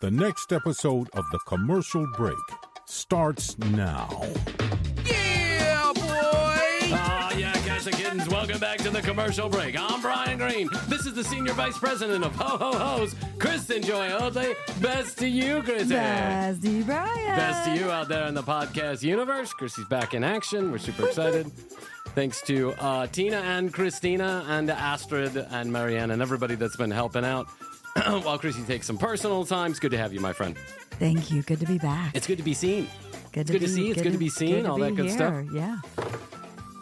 The next episode of The Commercial Break starts now. Yeah, boy! Yeah, guys and kittens, welcome back to The Commercial Break. I'm Brian Green. This is the Senior Vice President of Ho Ho Ho's, Kristen Joy Oatley. Best to you, Kristen. Best to you, Brian. Best to you out there in the podcast universe. Chrissy's back in action. We're super excited. Thanks to Tina and Christina and Astrid and Marianne and everybody that's been helping out while Chrissy takes some personal time. It's good to have you, my friend. Thank you. Good to be back. It's good to be seen. Good to see. It's good to be seen. All that good stuff. Yeah.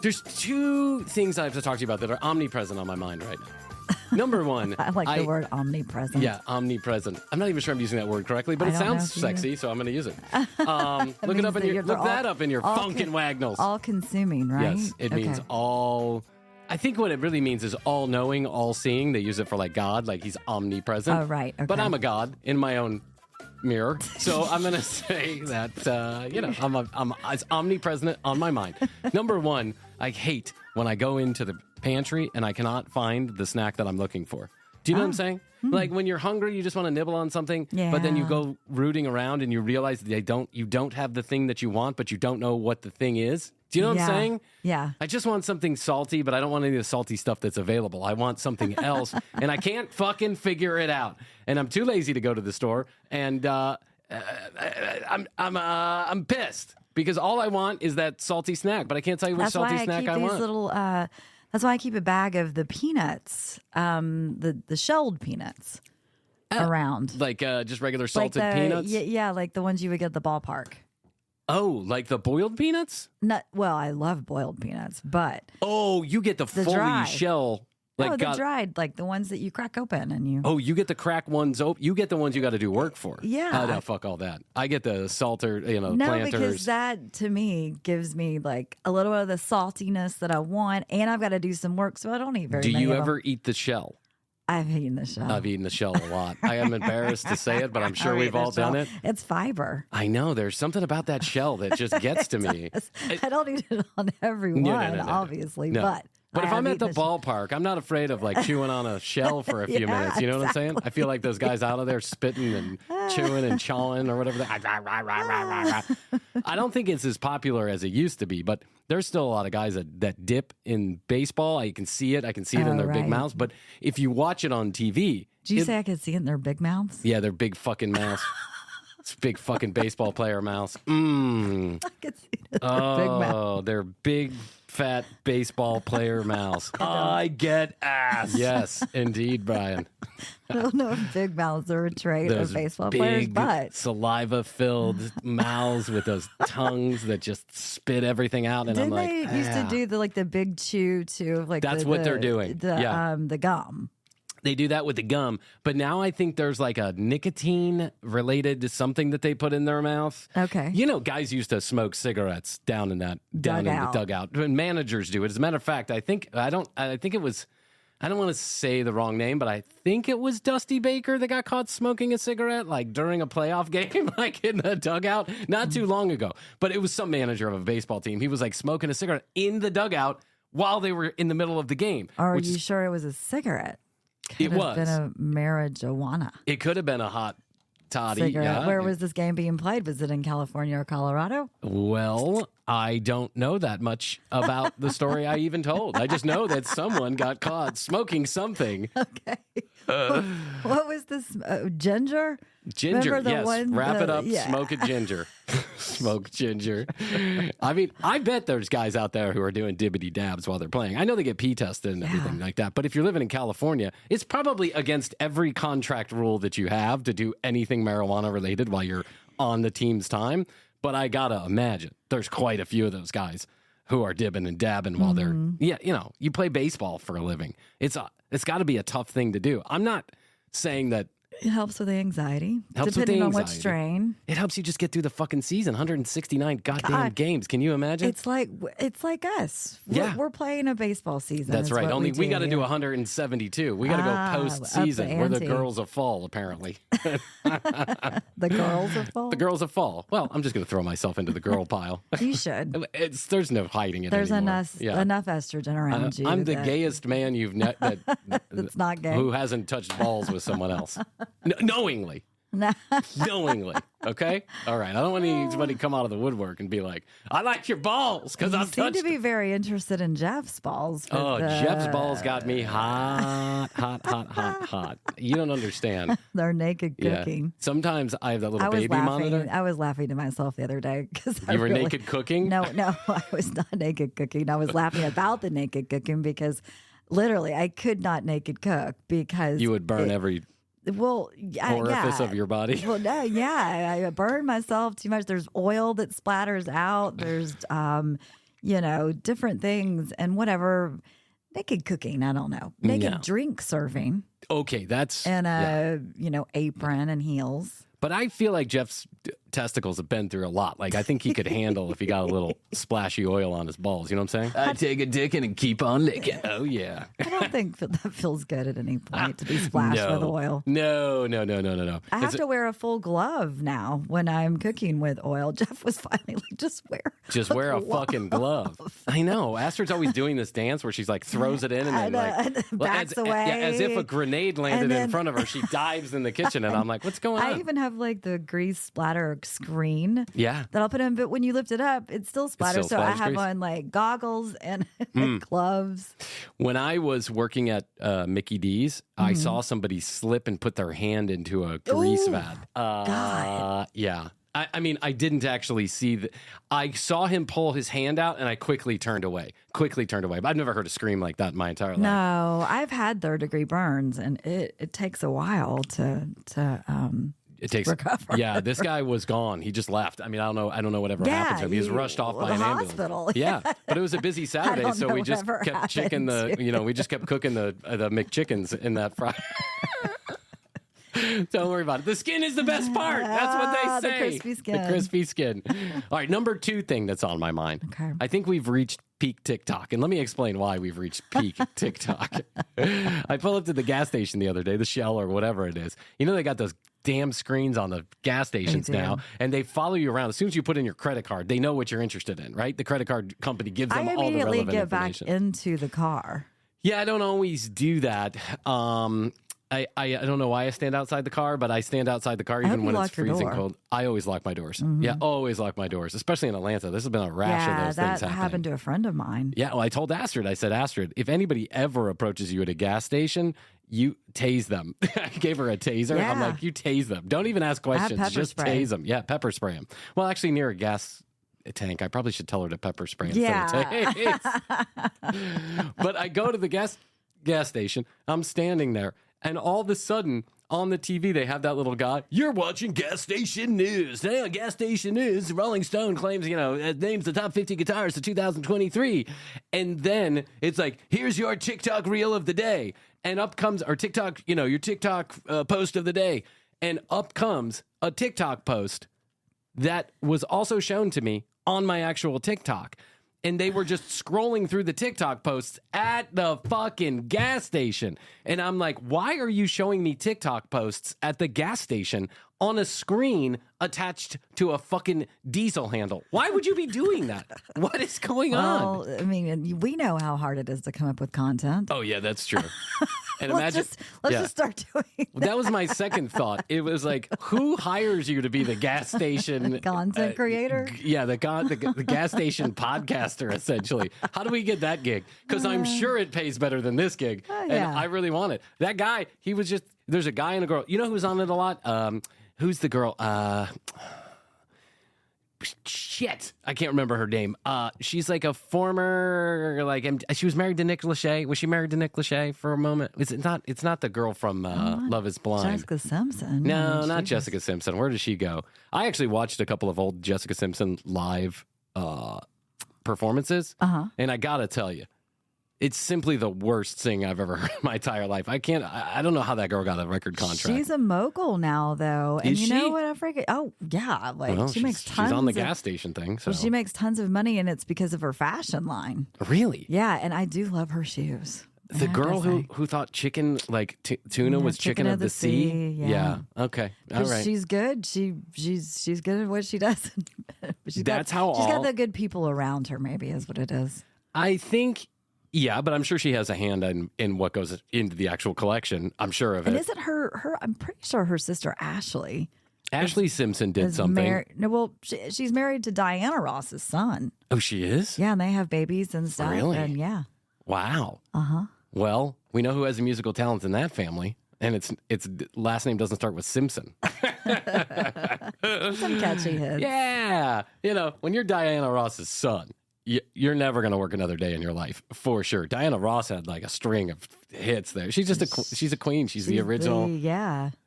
There's two things I have to talk to you about that are omnipresent on my mind right now. Number one. I like the word omnipresent. Yeah, omnipresent. I'm not even sure I'm using that word correctly, but it sounds sexy, so I'm going to use it. Look it up in your that up in your funkin' wagnalls. All consuming, right? Yes, it means all. I think what it really means is all knowing, all seeing. They use it for like God, like he's omnipresent. Oh, right. Okay. But I'm a God in my own mirror, so I'm going to say that I'm it's omnipresent on my mind. Number one, I hate when I go into the pantry and I cannot find the snack that I'm looking for. Do you know what I'm saying? Like when you're hungry, you just want to nibble on something, but then you go rooting around and you realize that you don't have the thing that you want, but you don't know what the thing is. Do you know what I'm saying? Yeah. I just want something salty, but I don't want any of the salty stuff that's available. I want something else, and I can't fucking figure it out. And I'm too lazy to go to the store, and I'm pissed because all I want is that salty snack, but I can't tell you which salty snack I want. That's why I keep a bag of the peanuts, the shelled peanuts around. Like just regular salted peanuts? Yeah, like the ones you would get at the ballpark. Oh, like the boiled peanuts? Well, I love boiled peanuts, but... Oh, you get the fully dry. shell... the dried, like the ones that you crack open and you... Oh, you get the crack ones open? You get the ones you got to do work for? Yeah. Oh, no, fuck all that. I get the salter, No, planters. because that, to me, gives me like a little bit of the saltiness that I want, and I've got to do some work, so I don't eat very Do many you of ever them. eat the shell? I've eaten the shell. I've eaten the shell a lot. I am embarrassed to say it, but I'm sure we've all done it. It's fiber. I know. There's something about that shell that just gets to me. I don't eat it on everyone, obviously, but if I'm at the ballpark, I'm not afraid of like chewing on a shell for a few minutes. You know what I'm saying? I feel like those guys out of there spitting and chewing and chawing or whatever. I don't think it's as popular as it used to be, but there's still a lot of guys that dip in baseball. I can see it. I can see it in their big mouths. But if you watch it on TV... Did you say I could see it in their big mouths? Yeah, their big fucking mouths. It's big fucking baseball player mouths. I could see it in their big mouths. Oh, their big... fat baseball player mouths. I get ass. Yes, indeed, Brian. I don't know if big mouths are a trait of baseball players, but saliva-filled mouths with those tongues that just spit everything out. And didn't I'm like, they used to do the big chew too? Like that's what they're doing. The gum. They do that with the gum, but now I think there's like a nicotine related to something that they put in their mouth. Okay. You know, guys used to smoke cigarettes down in the dugout. And managers do it. As a matter of fact, I don't want to say the wrong name, but I think it was Dusty Baker that got caught smoking a cigarette like during a playoff game, like in the dugout, not too long ago. But it was some manager of a baseball team. He was like smoking a cigarette in the dugout while they were in the middle of the game. Are you sure it was a cigarette? Could have been a marijuana. It could have been a hot toddy. Yeah. Where was this game being played? Was it in California or Colorado? Well, I don't know that much about the story I even told. I just know that someone got caught smoking something. Okay. What was this? Ginger? Ginger, yes. Wrap it up, smoke it ginger. Smoke ginger. I mean, I bet there's guys out there who are doing dibbity dabs while they're playing. I know they get pee tested and everything like that. But if you're living in California, it's probably against every contract rule that you have to do anything marijuana related while you're on the team's time. But I gotta imagine there's quite a few of those guys who are dibbing and dabbing while they're, you play baseball for a living. It's got to be a tough thing to do. I'm not saying that. It helps with the anxiety. Depending on what strain. It helps you just get through the fucking season. 169 goddamn games. Can you imagine? It's like us. We're playing a baseball season. That's right. Only we got to do 172. We got to go postseason. We're the girls of fall, apparently. The girls of fall? The girls of fall. Well, I'm just going to throw myself into the girl pile. You should. There's no hiding it There's anymore. enough estrogen around you. I'm the gayest man you've met that's not gay. who hasn't touched balls with someone else. Knowingly. Knowingly. Okay? All right. I don't want anybody to come out of the woodwork and be like, I like your balls because I've touched You seem to be very interested in Jeff's balls. Jeff's balls got me hot. You don't understand. They're naked cooking. Yeah. Sometimes I have that little baby monitor. I was laughing to myself the other day because you were naked cooking? No, I was not naked cooking. I was laughing about the naked cooking because literally I could not naked cook because you would burn every orifice of your body. Well, no, I burn myself too much. There's oil that splatters out. There's, different things and whatever. Naked cooking, I don't know. Naked drink serving. Okay, that's and apron and heels. But I feel like Jeff's testicles have been through a lot. Like, I think he could handle if he got a little splashy oil on his balls. You know what I'm saying? I take a dick and keep on licking. Oh, yeah. I don't think that feels good at any point to be splashed with oil. No. I have to wear a full glove now when I'm cooking with oil. Jeff was finally like, just wear a fucking glove. I know. Astrid's always doing this dance where she's like throws it in and then backs away. As if a grenade landed in front of her. She dives in the kitchen and I'm like, what's going on? I even have like the grease splatter screen that I'll put in, but when you lift it up, it still splatters. So I have on like goggles and gloves. When I was working at Mickey D's, I saw somebody slip and put their hand into a grease vat. God. Yeah. I mean, I didn't actually see I saw him pull his hand out and I quickly turned away. But I've never heard a scream like that in my entire life. No, I've had third-degree burns and it takes a while to it takes recover. Yeah, this guy was gone. He just left. I mean, I don't know whatever happened to him. He was rushed off by an ambulance. Hospital. Yeah, but it was a busy Saturday, so we just kept cooking we just kept cooking the McChickens in that fryer. Don't worry about it. The skin is the best part. That's what they say. The crispy skin. The crispy skin. All right, number 2 thing that's on my mind. Okay. I think we've reached peak TikTok. And let me explain why we've reached peak TikTok. I pulled up to the gas station the other day, the Shell or whatever it is. You know, they got those damn screens on the gas stations now, and they follow you around. As soon as you put in your credit card, they know what you're interested in, right? The credit card company gives them all the relevant information. I immediately get back into the car. Yeah, I don't always do that. I don't know why I stand outside the car, but I stand outside the car even when it's freezing cold. I always lock my doors. Mm-hmm. Yeah, always lock my doors, especially in Atlanta. This has been a rash of those things happening. That happened to a friend of mine. Yeah, well, I told Astrid, I said, Astrid, if anybody ever approaches you at a gas station, you tase them. I gave her a taser. Yeah. I'm like, you tase them. Don't even ask questions. Just tase them. Yeah, pepper spray them. Well, actually, near a gas tank, I probably should tell her to pepper spray instead of tase. But I go to the gas station. I'm standing there. And all of a sudden, on the TV, they have that little guy. You're watching Gas Station News. Today on Gas Station News, Rolling Stone claims, names the top 50 guitarists of 2023. And then it's like, here's your TikTok reel of the day. And up comes our TikTok, your TikTok post of the day. And up comes a TikTok post that was also shown to me on my actual TikTok. And they were just scrolling through the TikTok posts at the fucking gas station. And I'm like, why are you showing me TikTok posts at the gas station on a screen attached to a fucking diesel handle? Why would you be doing that? What is going on? Well, I mean, we know how hard it is to come up with content. Oh, yeah, that's true. And let's just start doing that. That was my second thought. It was like, who hires you to be the gas station content creator? Yeah, the gas station podcaster, essentially. How do we get that gig? Because I'm sure it pays better than this gig. And I really want it. That guy, he was just, there's a guy and a girl. You know who's on it a lot? Who's the girl? Shit, I can't remember her name. She's like a former, she was married to Nick Lachey. Was she married to Nick Lachey for a moment? It's not the girl from Love Is Blind. Jessica Simpson. No, not Jessica Simpson. Where does she go? I actually watched a couple of old Jessica Simpson live performances, and I gotta tell you, it's simply the worst thing I've ever heard in my entire life. I don't know how that girl got a record contract. She's a mogul now, though. And you know what? Oh, yeah. She makes tons. She's on the gas station thing. So. Well, she makes tons of money, and it's because of her fashion line. Really? Yeah, and I do love her shoes. The girl who thought chicken, tuna was chicken of the sea. Yeah. Okay. All right. She's good. She's good at what she does. She's got the good people around her, maybe is what it is. I think Yeah, but I'm sure she has a hand in what goes into the actual collection. I'm sure of it. And isn't her? I'm pretty sure her sister Ashley Simpson did something. She's married to Diana Ross's son. Oh, she is? Yeah, and they have babies and stuff. Really? And yeah. Wow. Uh-huh. Well, we know who has the musical talents in that family, and its last name doesn't start with Simpson. Some catchy hits. Yeah. When you're Diana Ross's son, you're never going to work another day in your life, for sure. Diana Ross had like a string of hits there. She's just she's a queen. She's the original.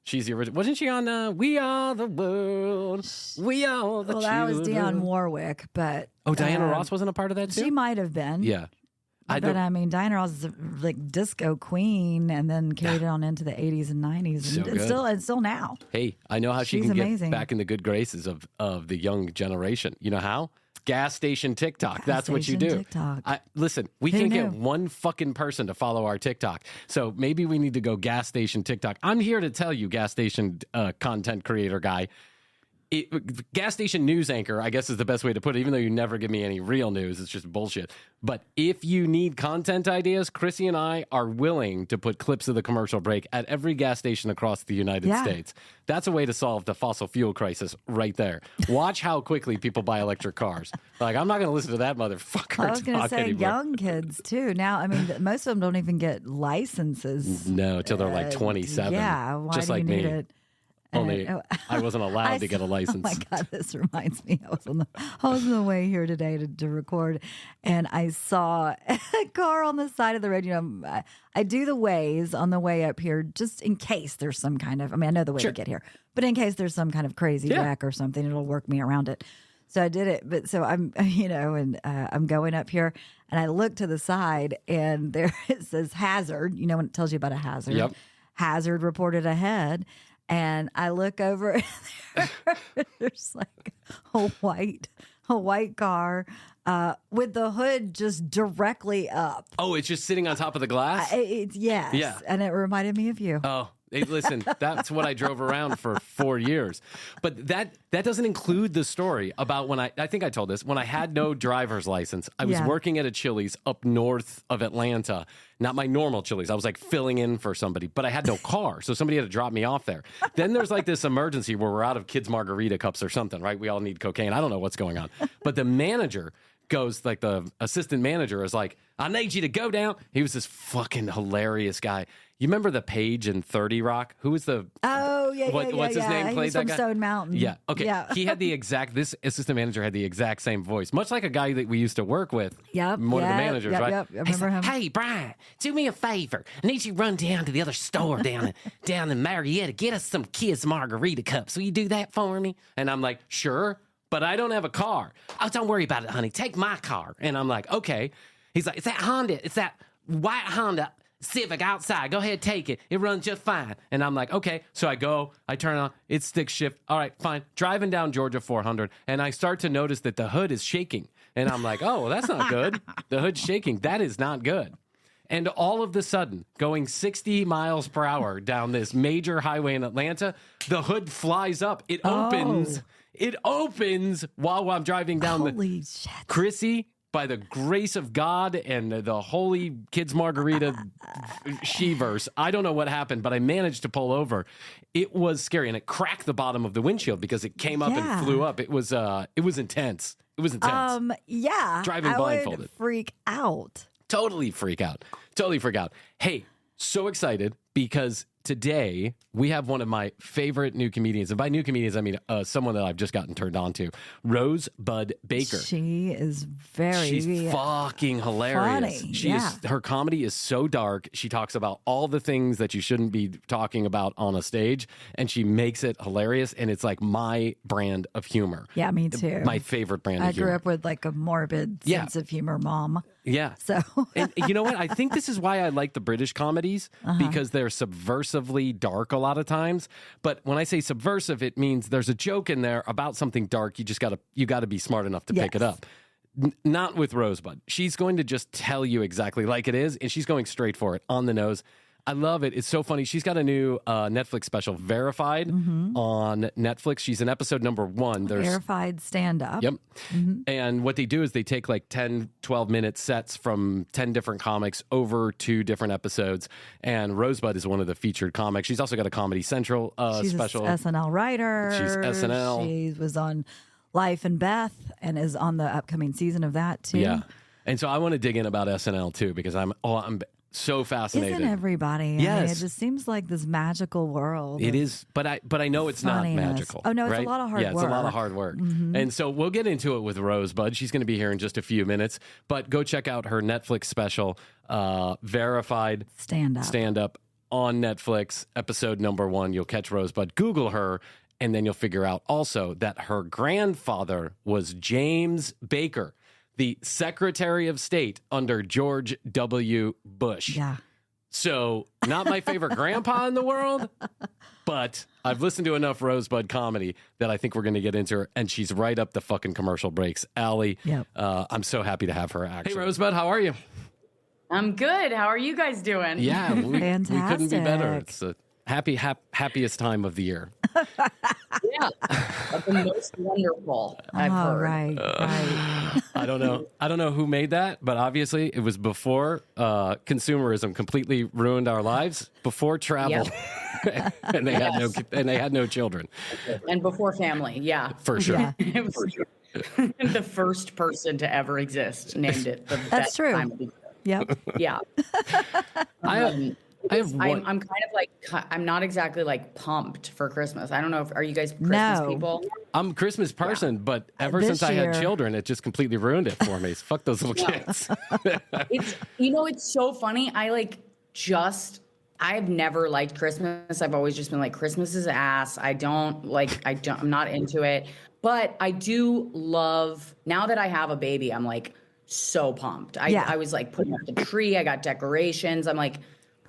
She's the original. Wasn't she on We Are the World? We Are the Children. That was Dionne Warwick, but... Oh, Diana Ross wasn't a part of that too? She might have been. Yeah. But Diana Ross is like disco queen, and then carried it on into the 80s and 90s, and still now. Hey, I know how she She's can amazing. Get back in the good graces of the young generation. You know how? Gas station TikTok. That's what you do. TikTok. Listen, we can't get one fucking person to follow our TikTok. So maybe we need to go gas station TikTok. I'm here to tell you, gas station content creator guy. Gas station news anchor, I guess is the best way to put it, even though you never give me any real news. It's just bullshit. But if you need content ideas, Chrissy and I are willing to put clips of the commercial break at every gas station across the United States. That's a way to solve the fossil fuel crisis right there. Watch how quickly people buy electric cars. Like, I'm not going to listen to that motherfucker. I was going to say anymore. young kids, too. Now, I mean, most of them don't even get licenses. No, until they're like 27. Yeah, why just do like you need me. it? Only I wasn't allowed to get a license. Oh my God, this reminds me. I was on the way here today to record, and I saw a car on the side of the road. I do the Waze on the way up here just in case there's some kind of, I know the way to get here, but in case there's some kind of crazy wreck or something, it'll work me around it. So I did it. But so I'm, I'm going up here, and I look to the side, and there it says hazard, when it tells you about a hazard. Yep. Hazard reported ahead. And I look over, and there's like a white car with the hood just directly up. Oh, it's just sitting on top of the glass? Yes. Yeah. And it reminded me of you. Oh, hey, listen, that's what I drove around for 4 years. But that doesn't include the story about when I think I told this, when I had no driver's license. I was working at a Chili's up north of Atlanta. Not my normal Chili's. I was like filling in for somebody, but I had no car. So somebody had to drop me off there. Then there's like this emergency where we're out of kids' margarita cups or something, right? We all need cocaine. I don't know what's going on. But the manager goes, like the assistant manager is like, I need you to go down. He was this fucking hilarious guy. You remember the Page in 30 Rock? Who was the... Oh, yeah, what's his name? Played He's that from guy? Stone Mountain. Yeah. Okay. Yeah. He had this assistant manager had the exact same voice, much like a guy that we used to work with. Yep. One of the managers, right? Yep. I remember him. Hey, Brian, do me a favor. I need you to run down to the other store down in Marietta. Get us some kids' margarita cups. Will you do that for me? And I'm like, sure, but I don't have a car. Oh, don't worry about it, honey. Take my car. And I'm like, okay. He's like, it's that Honda. It's that white Honda Civic outside. Go ahead, take it. It runs just fine. And I'm like, okay. So I go, I turn on, it stick shift. All right, fine. Driving down Georgia 400, and I start to notice that the hood is shaking. And I'm like, oh, well, that's not good. The hood's shaking. That is not good. And all of the sudden, going 60 miles per hour down this major highway in Atlanta, the hood flies up. It opens. It opens while I'm driving down Holy shit. Chrissy, by the grace of God and the holy kids margarita she-verse, I don't know what happened, but I managed to pull over. It was scary, and it cracked the bottom of the windshield because it came up and flew up. It was intense. It was intense. Yeah. Driving blindfolded. I would freak out. Totally freak out. Hey, so excited because today we have one of my favorite new comedians. And by new comedians, I mean someone that I've just gotten turned on to, Rosebud Baker. She's fucking hilarious. Funny. Her comedy is so dark. She talks about all the things that you shouldn't be talking about on a stage, and she makes it hilarious. And it's like my brand of humor. Yeah, me too. My favorite brand of humor. I grew up with like a morbid sense of humor, mom. Yeah. So, and you know what? I think this is why I like the British comedies because they're subversively dark a lot of times. But when I say subversive, it means there's a joke in there about something dark. You got to be smart enough to pick it up. Not with Rosebud. She's going to just tell you exactly like it is, and she's going straight for it on the nose. I love it. It's so funny. She's got a new Netflix special, Verified, on Netflix. She's in episode number 1. There's Verified Stand-Up. Yep. And what they do is they take like 10, 12-minute sets from 10 different comics over 2 different episodes. And Rosebud is one of the featured comics. She's also got a Comedy Central special. She's an SNL writer. She's SNL. She was on Life and Beth and is on the upcoming season of that too. Yeah. And so I want to dig in about SNL too, because I'm so fascinated. Isn't everybody? Yes. I mean, it just seems like this magical world. It is, but I know it's not magical. Oh, no, it's right? a lot of hard work. Yeah, it's a lot of hard work. And so we'll get into it with Rosebud. She's going to be here in just a few minutes, but go check out her Netflix special, Verified Stand-Up on Netflix, episode number 1. You'll catch Rosebud. Google her, and then you'll figure out also that her grandfather was James Baker, the Secretary of State under George W. Bush. Yeah. So, not my favorite grandpa in the world, but I've listened to enough Rosebud comedy that I think we're going to get into her, and she's right up the fucking commercial breaks alley. Yep. I'm so happy to have her, actually. Hey, Rosebud, how are you? I'm good. How are you guys doing? Yeah, we couldn't be better. It's a happiest time of the year. Yeah, the most wonderful I've heard. Right. I don't know who made that, but obviously it was before consumerism completely ruined our lives, before travel, and they had no children, and before family. Yeah, for sure. Yeah. It was the first person to ever exist named it. That's true. Time of the year. Yep. Yeah. I'm kind of like, I'm not exactly like pumped for Christmas. I don't know are you guys Christmas people? I'm a Christmas person, but ever since I had children, it just completely ruined it for me. Fuck those little kids. It's so funny. I've never liked Christmas. I've always just been like, Christmas is ass. I'm not into it. But I do love, now that I have a baby, I'm like so pumped. I was like putting up the tree. I got decorations. I'm like,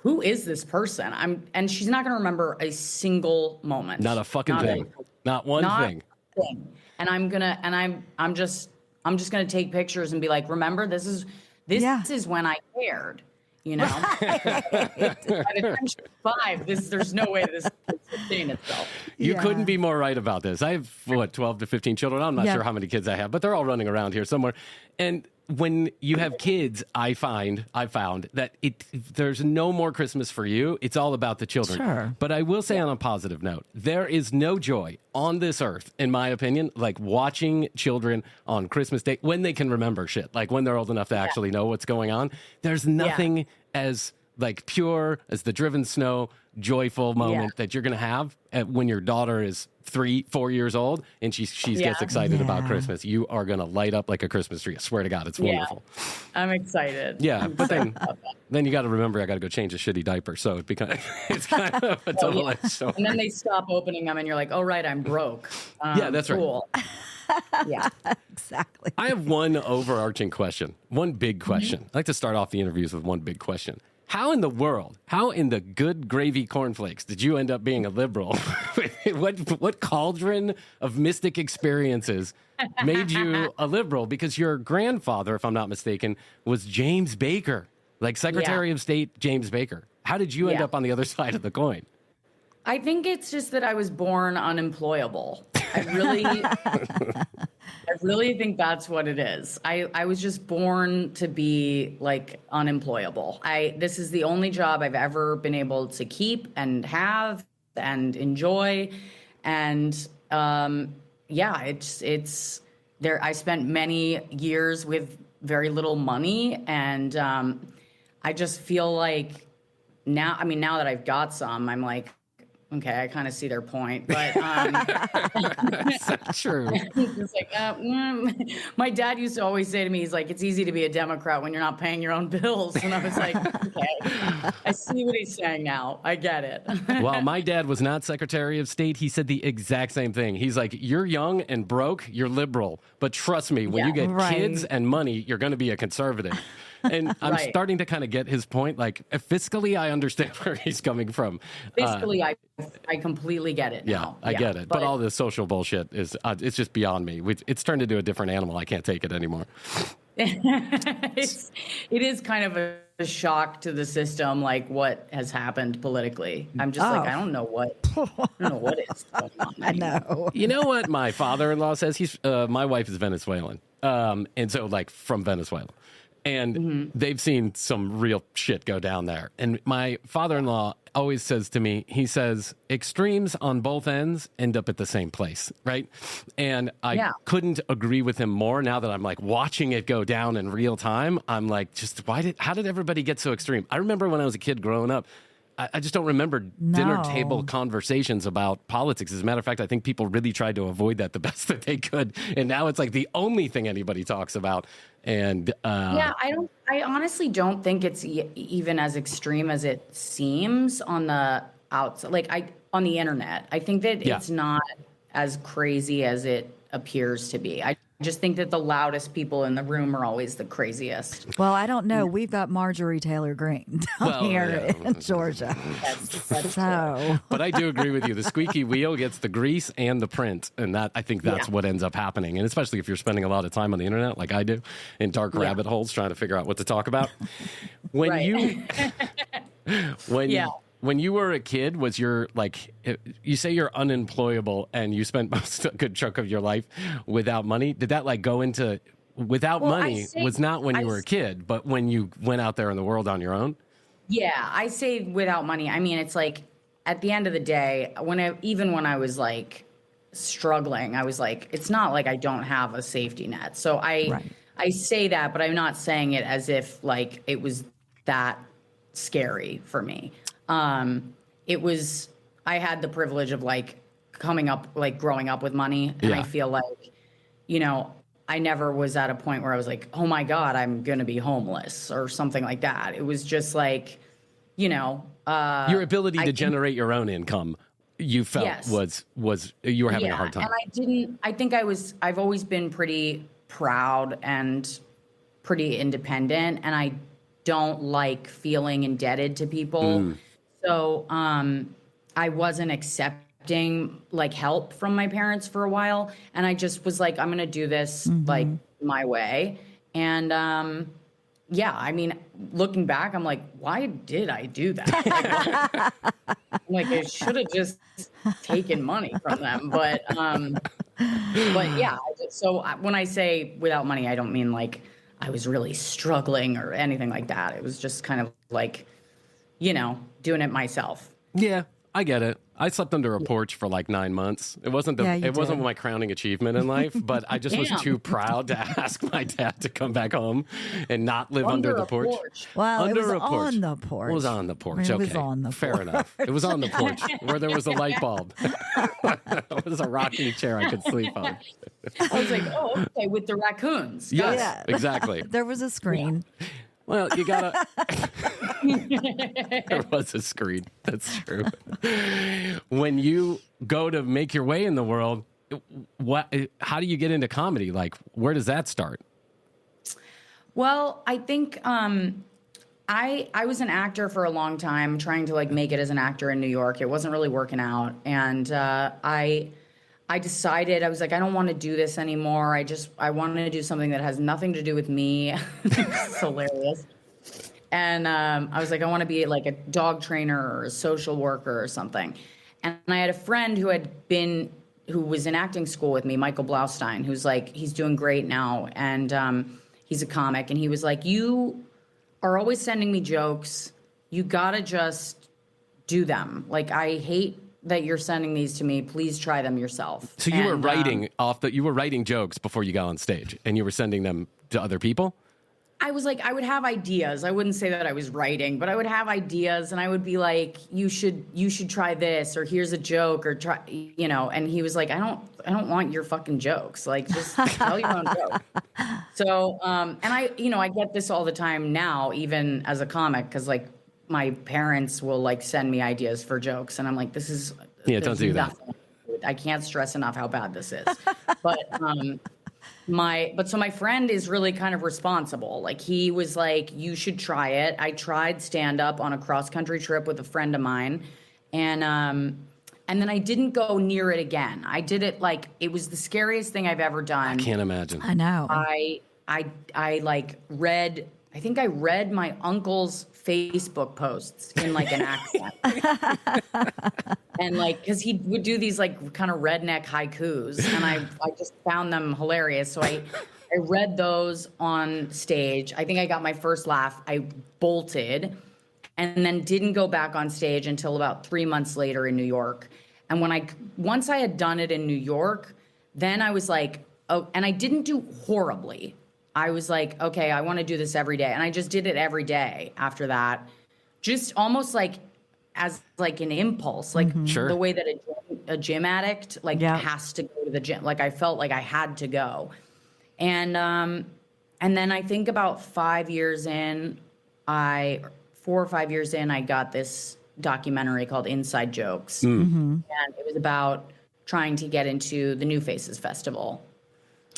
who is this person? And she's not going to remember a single moment. Not a fucking thing. Not one thing. And I'm just going to take pictures and be like, remember, this is when I cared, you know? By the time she's 5, there's no way this could sustain itself. You couldn't be more right about this. I have 12 to 15 children. I'm not sure how many kids I have, but they're all running around here somewhere. And when you have kids, I found that there's no more Christmas for you. It's all about the children. Sure. But I will say on a positive note, there is no joy on this earth, in my opinion, like watching children on Christmas Day when they can remember shit, like when they're old enough to actually know what's going on. There's nothing as like pure as the driven snow, joyful moment that you're going to have when your daughter is 3-4 years old and she gets excited about Christmas. You are going to light up like a Christmas tree. I swear to God, it's wonderful. I'm excited. Yeah, but then you got to remember I got to go change a shitty diaper. So it's kind of a double-edged sword. And then they stop opening them and you're like, oh, right, I'm broke. Yeah, that's cool. right. Yeah, exactly. I have one overarching question, one big question. I like to start off the interviews with one big question. How in the good gravy cornflakes did you end up being a liberal? What cauldron of mystic experiences made you a liberal? Because your grandfather, if I'm not mistaken, was James Baker, like Secretary of State James Baker. How did you end up on the other side of the coin? I think it's just that I was born unemployable. I really think that's what it is. I was just born to be like unemployable. This is the only job I've ever been able to keep and have and enjoy. And it's there. I spent many years with very little money, and I just feel like now that I've got some, I'm like, okay, I kind of see their point, but true. It's like, my dad used to always say to me, he's like, it's easy to be a Democrat when you're not paying your own bills. And I was like, okay, I see what he's saying now. I get it. Well, my dad was not Secretary of State. He said the exact same thing. He's like, you're young and broke, you're liberal. But trust me, when you get kids and money, you're going to be a conservative. And I'm starting to kind of get his point. Like, fiscally, I understand where he's coming from. Fiscally, I completely get it now. I get it. But all this social bullshit it's just beyond me. It's turned into a different animal. I can't take it anymore. it is kind of a shock to the system, like what has happened politically. I'm just like, I don't know what is going on. I know. You know what my father-in-law says? He's my wife is Venezuelan, and so like from Venezuela, and they've seen some real shit go down there. And my father-in-law always says to me, he says, extremes on both ends end up at the same place, right? And I couldn't agree with him more now that I'm like watching it go down in real time. I'm like, just how did everybody get so extreme? I remember when I was a kid growing up, I just don't remember dinner table conversations about politics. As a matter of fact, I think people really tried to avoid that the best that they could. And now it's like the only thing anybody talks about. And I honestly don't think it's even as extreme as it seems on the outside, like on the internet. I think that it's not as crazy as it appears to be. I just think that the loudest people in the room are always the craziest. Well, I don't know. We've got Marjorie Taylor Greene down here in Georgia. That's true. But I do agree with you. The squeaky wheel gets the grease and the print. And I think that's what ends up happening. And especially if you're spending a lot of time on the internet, like I do, in dark rabbit holes trying to figure out what to talk about. When you were a kid, was your, like, you say you're unemployable and you spent a good chunk of your life without money. Did that like go into without money was not when you were a kid, but when you went out there in the world on your own? Yeah, I say without money. I mean, it's like at the end of the day, even when I was like struggling, I was like, it's not like I don't have a safety net. So I say that, but I'm not saying it as if like it was that scary for me. I had the privilege of like growing up with money. And I feel like, I never was at a point where I was like, oh my God, I'm going to be homeless or something like that. It was just like, your ability to generate your own income, you felt was you were having a hard time. And I've always been pretty proud and pretty independent, and I don't like feeling indebted to people. So I wasn't accepting like help from my parents for a while. And I just was like, I'm going to do this like my way. And I mean, looking back, I'm like, why did I do that? Like I should have just taken money from them. But yeah, so when I say without money, I don't mean like I was really struggling or anything like that. It was just kind of like, doing it myself. Yeah, I get it. I slept under a porch for like 9 months. It wasn't wasn't my crowning achievement in life, but I just was too proud to ask my dad to come back home and not live under the porch. Well, under it was a porch. On the porch. It was on the porch. It was on the fair enough. It was on the porch where there was a light bulb. It was a rocking chair I could sleep on. I was like, oh, okay, with the raccoons. Yes, exactly. There was a screen. Yeah. Well, you gotta. There was a screen. That's true. When you go to make your way in the world, how do you get into comedy? Like, where does that start? Well, I think I was an actor for a long time, trying to like make it as an actor in New York. It wasn't really working out, and I decided, I was like, I don't want to do this anymore. I wanted to do something that has nothing to do with me. It's hilarious. And I was like, I want to be like a dog trainer or a social worker or something. And I had a friend who was in acting school with me, Michael Blaustein, who's like, he's doing great now. And he's a comic. And he was like, you are always sending me jokes. You got to just do them. Like, I hate that you're sending these to me. Please try them yourself. So you were writing jokes before you got on stage, and you were sending them to other people? I was like, I would have ideas. I wouldn't say that I was writing, but I would have ideas, and I would be like, you should try this, or here's a joke, or try, and he was like, I don't want your fucking jokes. Like, just tell your own joke. So, and I get this all the time now, even as a comic, because like, my parents will like send me ideas for jokes, and I'm like, don't do that. I can't stress enough how bad this is. But so my friend is really kind of responsible. Like, he was like, you should try it. I tried stand-up on a cross-country trip with a friend of mine, and then I didn't go near it again. I did it like, it was the scariest thing I've ever done. I can't imagine. I know. I like read, I think I read my uncle's Facebook posts in like an accent. And like, cause he would do these like kind of redneck haikus, and I just found them hilarious. So I read those on stage. I think I got my first laugh. I bolted and then didn't go back on stage until about 3 months later in New York. And once I had done it in New York, then I was like, oh, and I didn't do horribly. I was like, okay, I want to do this every day. And I just did it every day after that. Just almost like as like an impulse, like the way that a gym addict like has to go to the gym. Like I felt like I had to go. And then I think about 5 years in, 4 or 5 years in, I got this documentary called Inside Jokes. And it was about trying to get into the New Faces Festival.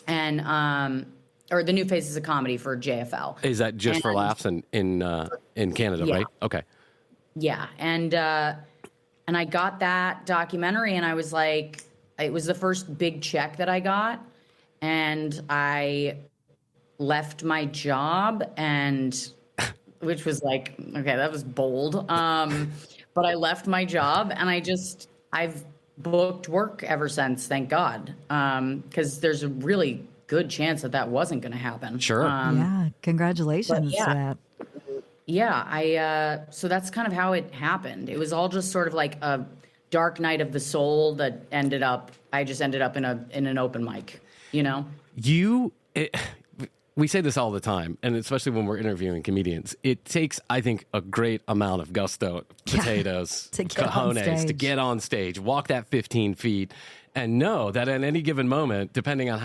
And or the New Faces of Comedy for JFL. Is that just for laughs in Canada, right? Okay. Yeah. And I got that documentary, and I was like, it was the first big check that I got. And I left my job, which was like, okay, that was bold. But I left my job, and I've booked work ever since, thank God. Because there's a really good chance that wasn't going to happen. Sure. Congratulations to that. Yeah, so that's kind of how it happened. It was all just sort of like a dark night of the soul that I just ended up in an open mic, you know? We say this all the time, and especially when we're interviewing comedians, it takes, I think, a great amount of gusto, potatoes, cojones to get on stage, walk that 15 feet, and know that at any given moment, depending on,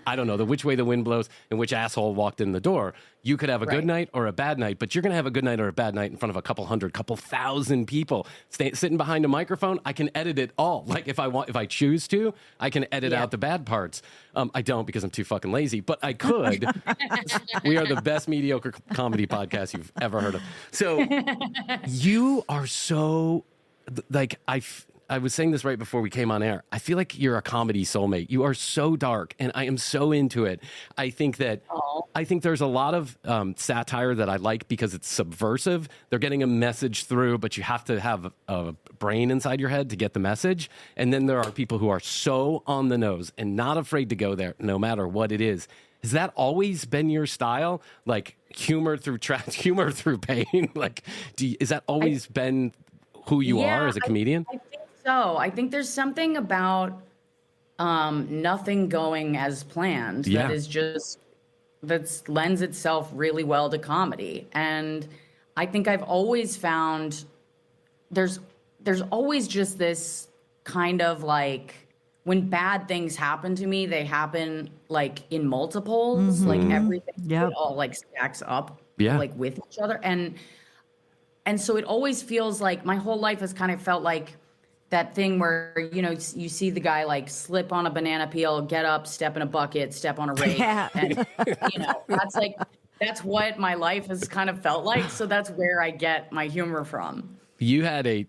I don't know, which way the wind blows and which asshole walked in the door, you could have a good night or a bad night, but you're going to have a good night or a bad night in front of a couple hundred, couple thousand people. Sitting behind a microphone, I can edit it all. Like if I choose to, I can edit out the bad parts. I don't, because I'm too fucking lazy, but I could. We are the best mediocre comedy podcast you've ever heard of. So you are so, like, I was saying this right before we came on air. I feel like you're a comedy soulmate. You are so dark, and I am so into it. I think there's a lot of satire that I like because it's subversive. They're getting a message through, but you have to have a brain inside your head to get the message. And then there are people who are so on the nose and not afraid to go there, no matter what it is. Has that always been your style? Like humor through humor through pain? Like, is that always been who you are as a comedian? I think so. I think there's something about nothing going as planned that lends itself really well to comedy. And I think I've always found there's always just this kind of like, when bad things happen to me, they happen like in multiples, like everything it all like stacks up like with each other. And so it always feels like my whole life has kind of felt like that thing where, you know, you see the guy like slip on a banana peel, get up, step in a bucket, step on a rake. And, you know, that's what my life has kind of felt like. So that's where I get my humor from. You had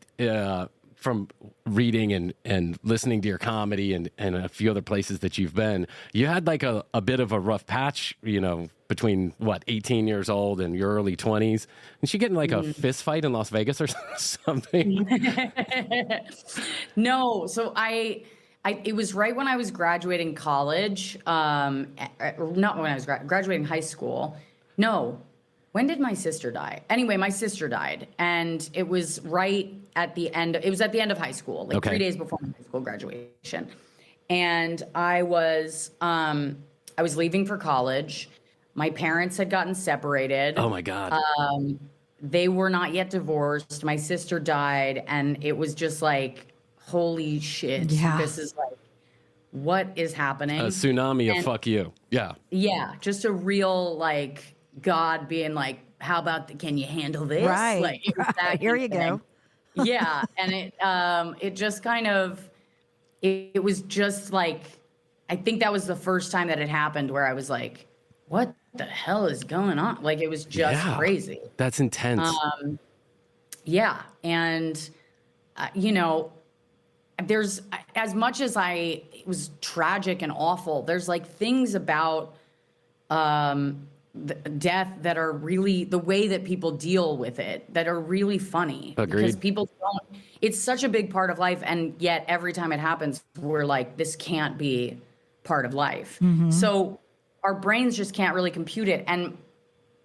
from reading and listening to your comedy and a few other places that you've been, you had like a bit of a rough patch, you know, between 18 years old and your early 20s. And she getting like a fist fight in Las Vegas or something? No. So it was right when I was graduating college. Not when I was graduating high school. No. When did my sister die? Anyway, my sister died, and it was right at the end. It was at the end of high school, like 3 days before my high school graduation. And I was leaving for college. My parents had gotten separated. Oh my God. They were not yet divorced. My sister died, and it was just like, holy shit. Yeah. This is like, what is happening? A tsunami of fuck you. Yeah. Yeah. Just a real like, God being like, how about can you handle this? Right. Like, it was that Here you go. Yeah. And it just kind of, it was just like, I think that was the first time that it happened where I was like, what the hell is going on? Like, it was just crazy. That's intense. Yeah. And, you know, there's, as much as it was tragic and awful, there's like things about death that are really the way that people deal with it, that are really funny. Agreed. Because people don't, it's such a big part of life. And yet every time it happens, we're like, this can't be part of life. So our brains just can't really compute it. And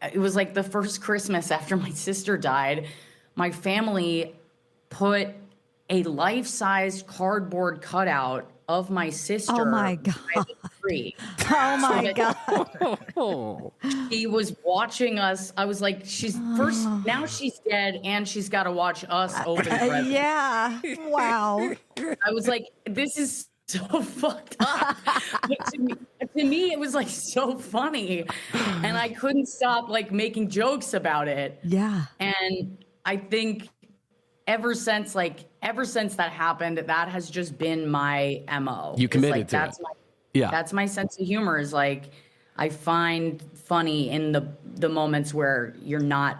it was like the first Christmas after my sister died, my family put a life-sized cardboard cutout of my sister. Oh my God. By the tree. Oh my God. He was watching us. I was like, now she's dead and she's got to watch us open presents. Yeah. Wow. I was like, this is so fucked up. But to me, it was like so funny. And I couldn't stop like making jokes about it. Yeah. And I think ever since that happened, that has just been my MO. You committed to it. That's my sense of humor, is like, I find funny in the moments where you're not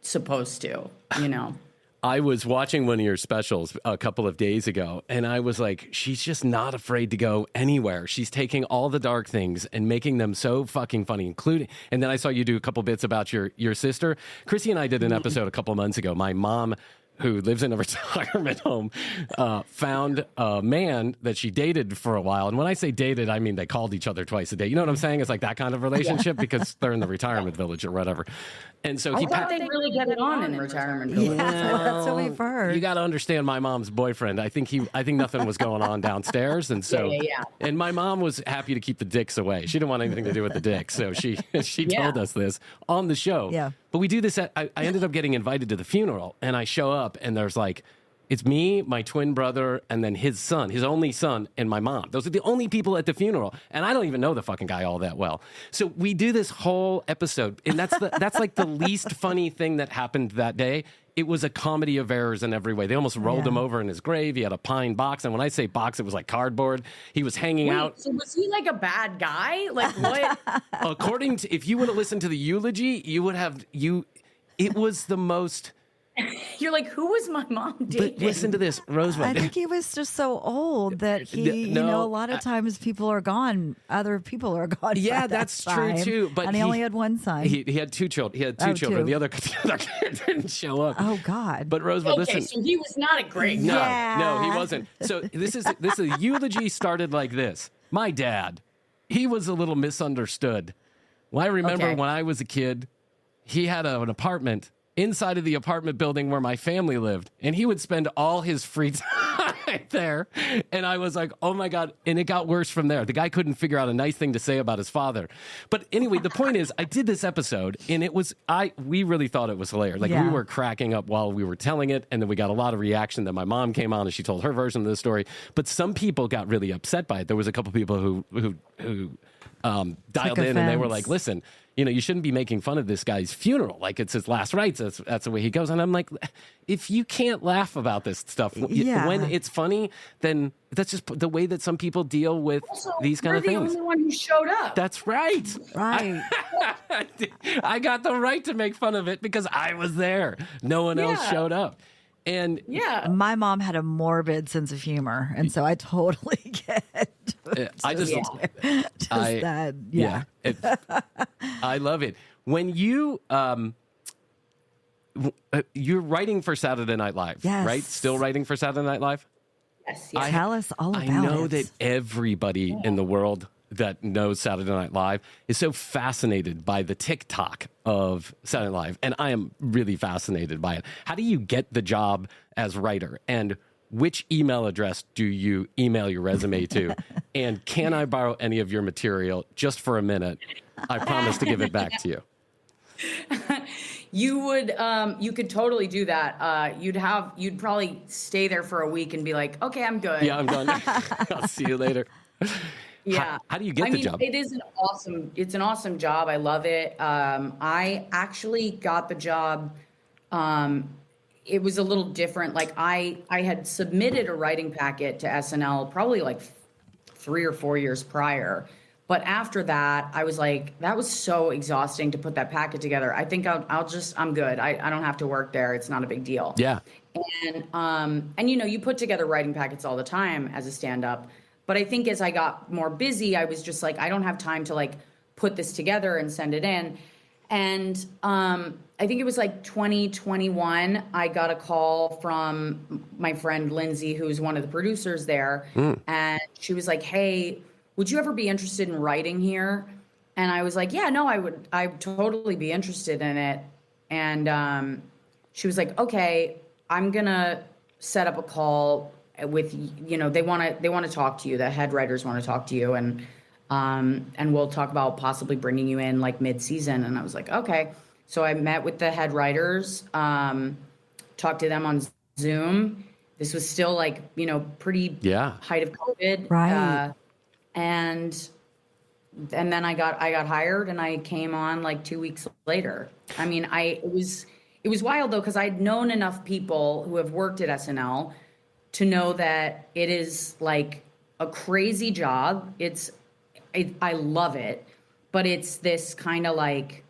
supposed to, you know? I was watching one of your specials a couple of days ago, and I was like, she's just not afraid to go anywhere. She's taking all the dark things and making them so fucking funny, including, and then I saw you do a couple bits about your sister. Chrissy and I did an episode a couple months ago. My mom, who lives in a retirement home, found a man that she dated for a while. And when I say dated, I mean they called each other twice a day. You know what I'm saying? It's like that kind of relationship because they're in the retirement village or whatever. And so I thought they really get it on in retirement village. Yeah, that's what we've heard. You got to understand my mom's boyfriend. I think nothing was going on downstairs, and so and my mom was happy to keep the dicks away. She didn't want anything to do with the dicks, so she told us this on the show. Yeah. But we do this. I ended up getting invited to the funeral, and I show up, and there's like, it's me, my twin brother, and then his son, his only son, and my mom. Those are the only people at the funeral, and I don't even know the fucking guy all that well. So we do this whole episode, and that's like the least funny thing that happened that day. It was a comedy of errors in every way. They almost rolled him over in his grave. He had a pine box, and when I say box, it was like cardboard. He was hanging out. So was he like a bad guy? Like what? According to, if you would have listened to the eulogy, you would have It was the most. You're like, who was my mom dating? But listen to this, Rosebud. I think he was just so old that a lot of times people are gone. Other people are gone. Yeah, that's true too. But and he only had one son. He had two children. He had two children. Two. The other kid didn't show up. Oh God. But Rosebud, listen. So he was not a great guy. No, he wasn't. So this is a eulogy started like this. My dad, he was a little misunderstood. Well, I remember when I was a kid, he had an apartment inside of the apartment building where my family lived, and he would spend all his free time there. And I was like, oh my God. And it got worse from there. The guy couldn't figure out a nice thing to say about his father. But anyway, the point is, I did this episode, and we really thought it was hilarious. Like we were cracking up while we were telling it, and then we got a lot of reaction. Then my mom came on and she told her version of the story. But some people got really upset by it. There was a couple people who dialed in, and they were like, listen, you shouldn't be making fun of this guy's funeral. Like, it's his last rites. That's the way he goes. And I'm like, if you can't laugh about this stuff when it's funny, then that's just the way that some people deal with these kind of things. You're the only one who showed up. That's right. Right. I got the right to make fun of it because I was there. No one else showed up. And my mom had a morbid sense of humor, and so I totally get that. Yeah. I love it. When you're writing for Saturday Night Live, right? Still writing for Saturday Night Live? Yes. Tell us all about it. I know that everybody in the world that knows Saturday Night Live is so fascinated by the TikTok of Saturday Night Live, and I am really fascinated by it. How do you get the job as writer, and which email address do you email your resume to? And can I borrow any of your material just for a minute? I promise to give it back to you. You could totally do that. You'd probably stay there for a week and be like, okay, I'm good. Yeah, I'm done. I'll see you later. Yeah. How do you get the job? It's an awesome job. I love it. I actually got the job. It was a little different. Like I had submitted a writing packet to SNL probably like 3 or 4 years prior. But after that, I was like, that was so exhausting to put that packet together. I think I'm good. I don't have to work there. It's not a big deal. Yeah. And you put together writing packets all the time as a stand-up. But I think as I got more busy, I was just like, I don't have time to like put this together and send it in. And I think it was like 2021, I got a call from my friend Lindsay, who's one of the producers there. And she was like, hey, would you ever be interested in writing here? And I was like, yeah, no, I'd totally be interested in it. And she was like, okay, I'm going to set up a call with, they want to talk to you. The head writers want to talk to you. And we'll talk about possibly bringing you in like mid-season. And I was like, okay. So I met with the head writers, talked to them on Zoom. This was still like, pretty height of COVID. Right. And then I got hired and I came on like 2 weeks later. I mean, it was wild though, because I'd known enough people who have worked at SNL to know that it is like a crazy job. I love it, but it's this kind of like,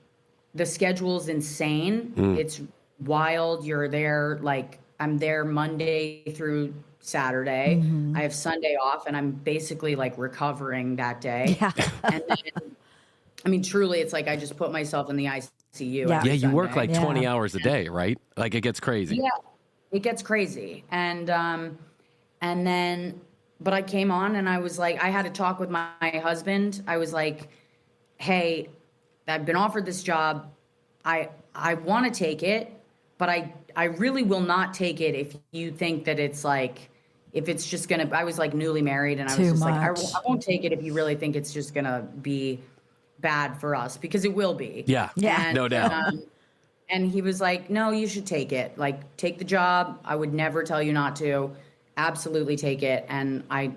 the schedule's insane. It's wild. You're there, like I'm there Monday through Saturday. I have Sunday off and I'm basically like recovering that day. Yeah. And then, I mean, truly, it's like I just put myself in the ICU. Yeah, you work like 20 hours a day, right? Like it gets crazy. Yeah, it gets crazy. And then, but I came on and I was like, I had a talk with my husband. I was like, hey, I've been offered this job. I want to take it, but I really will not take it if you think that it's like, if it's just going to, I was like newly married and I was just like, I won't take it if you really think it's just going to be bad for us, because it will be. Yeah. And, no doubt. And he was like, no, you should take it. Like, take the job. I would never tell you not to. Absolutely take it. And I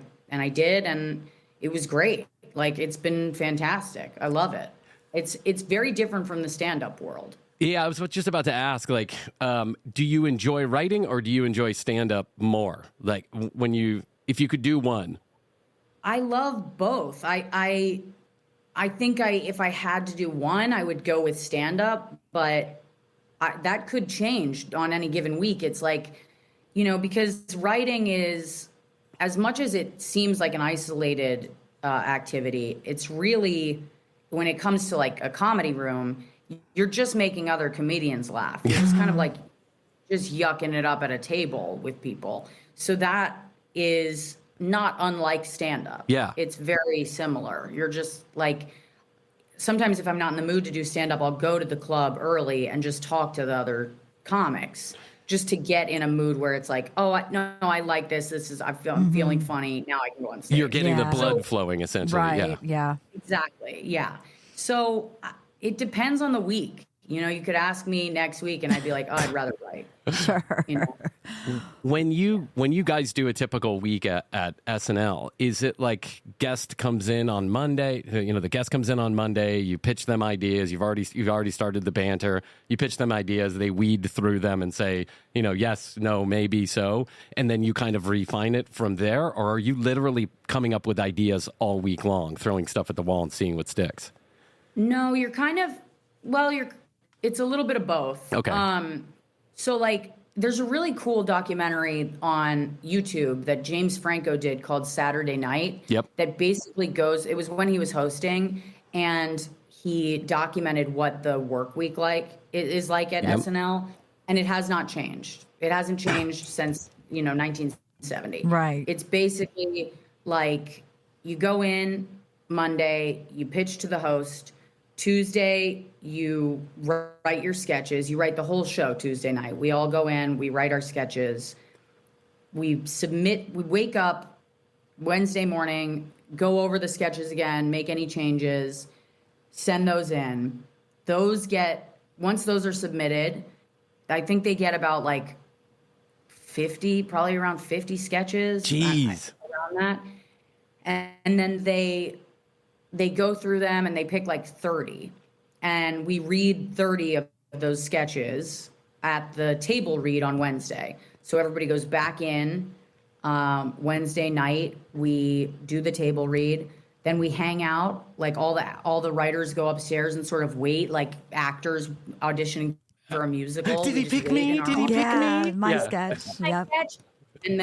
did, and it was great. Like, it's been fantastic. I love it. It's very different from the stand-up world. Yeah, I was just about to ask, like, do you enjoy writing or do you enjoy stand-up more? Like, if you could do one. I love both. I think if I had to do one, I would go with stand-up, but that could change on any given week. It's like, because writing is, as much as it seems like an isolated activity, it's really, when it comes to like a comedy room, you're just making other comedians laugh. You're just kind of like just yucking it up at a table with people. So that is not unlike stand-up. Yeah. It's very similar. You're just like, sometimes if I'm not in the mood to do stand-up, I'll go to the club early and just talk to the other comics just to get in a mood where it's like, oh, no, I like this. I'm feeling funny. Now I can go on stage. You're getting the blood flowing, essentially. Right, yeah. Exactly, yeah. So it depends on the week. You could ask me next week and I'd be like, oh, I'd rather write. Sure. When you guys do a typical week at SNL, is it like guest comes in on Monday? The guest comes in on Monday. You pitch them ideas. You've already started the banter. You pitch them ideas. They weed through them and say, yes, no, maybe so, and then you kind of refine it from there. Or are you literally coming up with ideas all week long, throwing stuff at the wall and seeing what sticks? No, you're kind of it's a little bit of both. Okay. So like, there's a really cool documentary on YouTube that James Franco did called Saturday Night. Yep. That basically it was when he was hosting, and he documented what the work week is like at SNL, and it has not changed. It hasn't changed since 1970. Right. It's basically like, you go in Monday, you pitch to the host. Tuesday, you write your sketches. You write the whole show Tuesday night. We all go in, we write our sketches. We wake up Wednesday morning, go over the sketches again, make any changes, send those in. Once those are submitted, I think they get about like 50, probably around 50 sketches. Jeez. Around that. And then they go through them and they pick like 30, and we read 30 of those sketches at the table read on Wednesday. So everybody goes back in Wednesday night. We do the table read. Then we hang out, like all the writers go upstairs and sort of wait, like actors auditioning for a musical. Did he pick me? Did he pick me? My sketch. Yep. And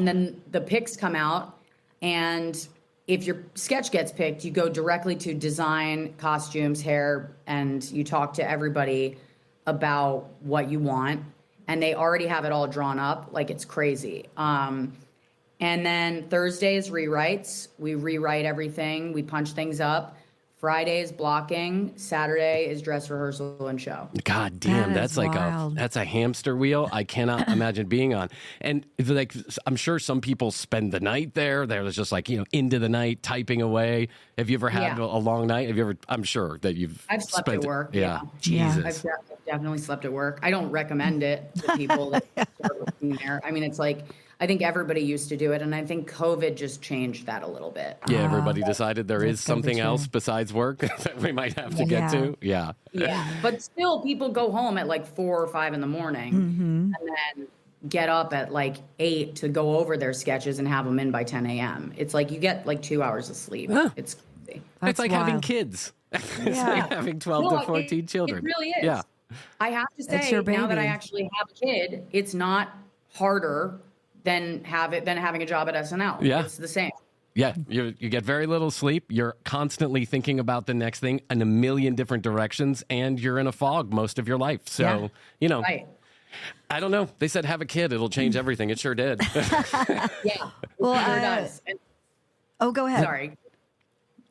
then the picks come out, and if your sketch gets picked, you go directly to design, costumes, hair, and you talk to everybody about what you want. And they already have it all drawn up. Like, it's crazy. And then Thursday is rewrites. We rewrite everything. We punch things up. Friday is blocking. Saturday is dress rehearsal and show. God damn, that's like that's a hamster wheel I cannot imagine being on. And like, I'm sure some people spend the night there. There's just like, into the night typing away. Have you ever had a long night? Have you ever? I'm sure that I've slept at work. Yeah. I've Jesus. definitely slept at work. I don't recommend it to people that start working there. I mean, it's like, I think everybody used to do it, and I think COVID just changed that a little bit. Yeah, everybody decided there is something else besides work that we might have to get to. Yeah. Yeah, but still, people go home at like 4 or 5 in the morning and then get up at like 8 to go over their sketches and have them in by 10 a.m. It's like you get like 2 hours of sleep. Huh. It's crazy. It's like having kids. It's like having 12 to 14 children. It really is. Yeah. I have to say, now that I actually have a kid, it's not harder than having a job at SNL. Yeah. It's the same. Yeah, you get very little sleep. You're constantly thinking about the next thing in a million different directions, and you're in a fog most of your life. So, Right. I don't know. They said have a kid. It'll change everything. It sure did. Yeah. Well, it sure does. go ahead. Sorry.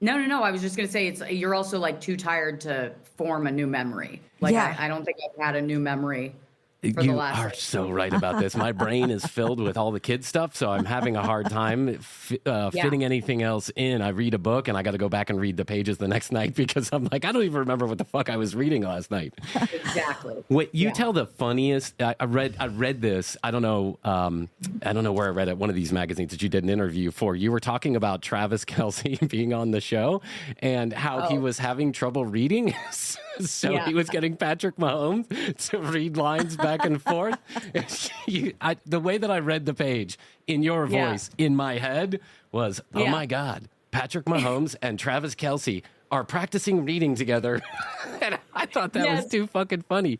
No. I was just going to say, you're also like too tired to form a new memory. Like, I don't think I've had a new memory. You are so right about this. My brain is filled with all the kids stuff, so I'm having a hard time fitting anything else in. I read a book, and I got to go back and read the pages the next night because I'm like, I don't even remember what the fuck I was reading last night. Exactly. What you tell the funniest? I read this. I don't know where I read it. One of these magazines that you did an interview for. You were talking about Travis Kelce being on the show and how he was having trouble reading. So he was getting Patrick Mahomes to read lines back and forth. The way that I read the page in your voice in my head was, oh my God, Patrick Mahomes and Travis Kelce are practicing reading together. And I thought that was too fucking funny.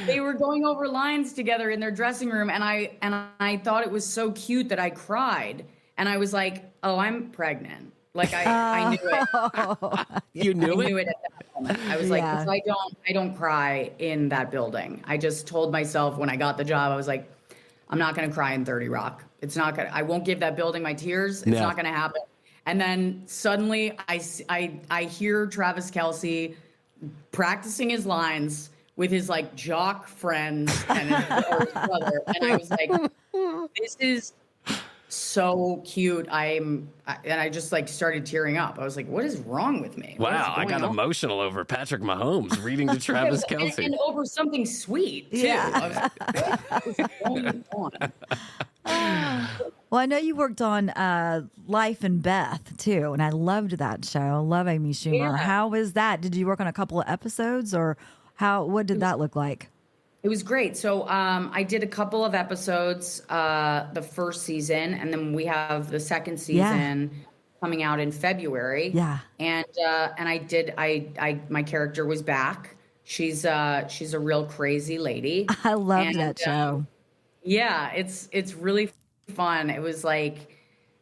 They were going over lines together in their dressing room, and I thought it was so cute that I cried. And I was like, oh, I'm pregnant. Like I knew it. You knew it? I knew it at that moment. I was like, I don't cry in that building. I just told myself when I got the job, I was like, I'm not going to cry in 30 Rock. I won't give that building my tears. It's not going to happen. And then suddenly I hear Travis Kelce practicing his lines with his like jock friends and his brother. And I was like, this is so cute. And I just like started tearing up. I was like, what is wrong with me? Wow, I got emotional over Patrick Mahomes reading to Travis Kelce. And over something sweet, too. Yeah. What is going on? Well, I know you worked on Life and Beth, too, and I loved that show. I love Amy Schumer. Yeah. How was that? Did you work on a couple of episodes, or what did that look like? It was great. So I did a couple of episodes the first season, and then we have the second season coming out in February. Yeah. And my character was back. She's a real crazy lady. I loved that show. Yeah, it's really fun. It was like,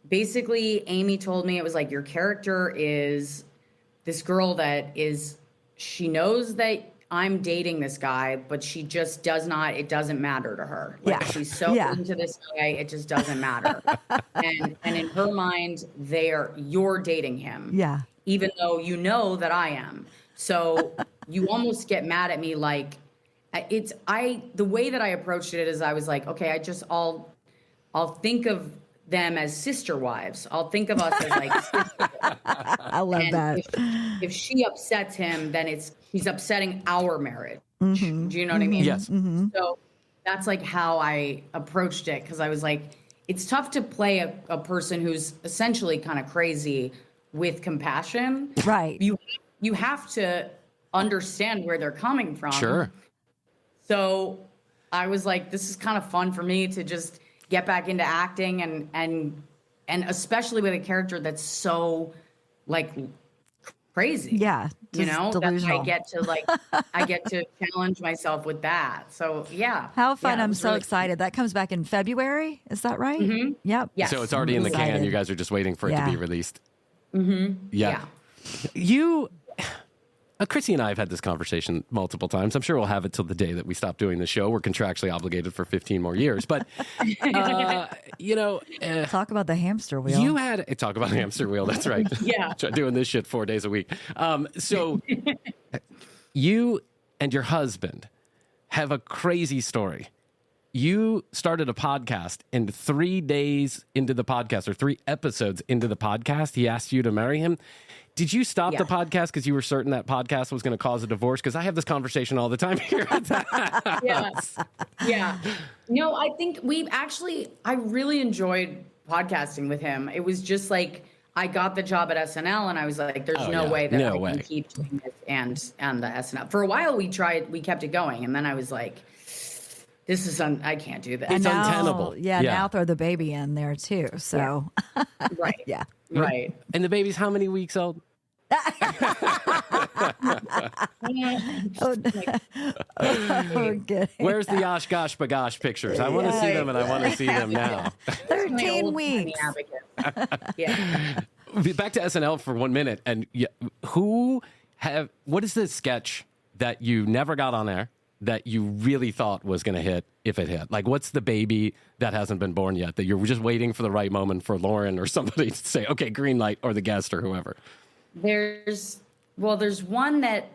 basically Amy told me, it was like, your character is this girl she knows that I'm dating this guy, but she just it doesn't matter to her. Like, she's so into this guy, it just doesn't matter. and in her mind, you're dating him. Yeah. Even though you know that I am. So you almost get mad at me, like, the way that I approached it is I was like, okay, I'll think of them as sister wives. I'll think of us as like sister wives. I love that. If she upsets him, then she's upsetting our marriage. Mm-hmm. Do you know what I mean? Yes. Mm-hmm. So that's like how I approached it, because I was like, it's tough to play a person who's essentially kind of crazy with compassion. Right. You have to understand where they're coming from. Sure. So I was like, this is kind of fun for me to just get back into acting, and especially with a character that's so like crazy. Yeah. That I get to challenge myself with that. So yeah. How fun. Yeah, I'm so excited. That comes back in February. Is that right? Mm-hmm. Yep. Yes. So it's already in the can. You guys are just waiting for it to be released. Yeah. Chrissy and I have had this conversation multiple times. I'm sure we'll have it till the day that we stop doing the show. We're contractually obligated for 15 more years. But, talk about the hamster wheel. Talk about the hamster wheel. That's right. Yeah. Doing this shit 4 days a week. So you and your husband have a crazy story. You started a podcast, and 3 days into the podcast, or 3 episodes into the podcast, he asked you to marry him. Did you stop the podcast because you were certain that podcast was going to cause a divorce? Because I have this conversation all the time here at the house. Yeah. No, I think I really enjoyed podcasting with him. It was just like, I got the job at SNL and I was like, there's no way that I can keep doing this and the SNL. For a while we kept it going. And then I was like, this is, I can't do this. It's untenable. Yeah, now throw the baby in there too. So, right. Yeah. Right. And the baby's how many weeks old? Where's the Oshkosh Bagosh pictures? I want to see them, and I want to see them now. 13 weeks. Yeah. Back to SNL for 1 minute. And what is the sketch that you never got on air that you really thought was going to hit if it hit? Like, what's the baby that hasn't been born yet that you're just waiting for the right moment for Lauren or somebody to say, okay, green light, or the guest or whoever? There's one that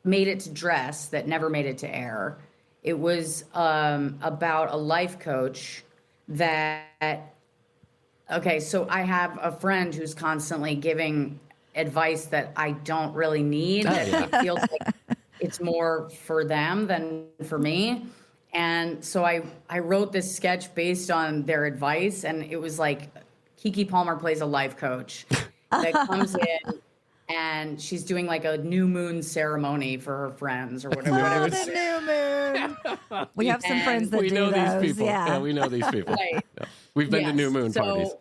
made it to dress that never made it to air. It was about a life coach so I have a friend who's constantly giving advice that I don't really need. It feels like it's more for them than for me. And so I wrote this sketch based on their advice, and it was like Keke Palmer plays a life coach that comes in and she's doing like a new moon ceremony for her friends or whatever. The new moon. We have some friends that do those. These people. Yeah. We know these people. Right. Yeah. We've been to new moon parties.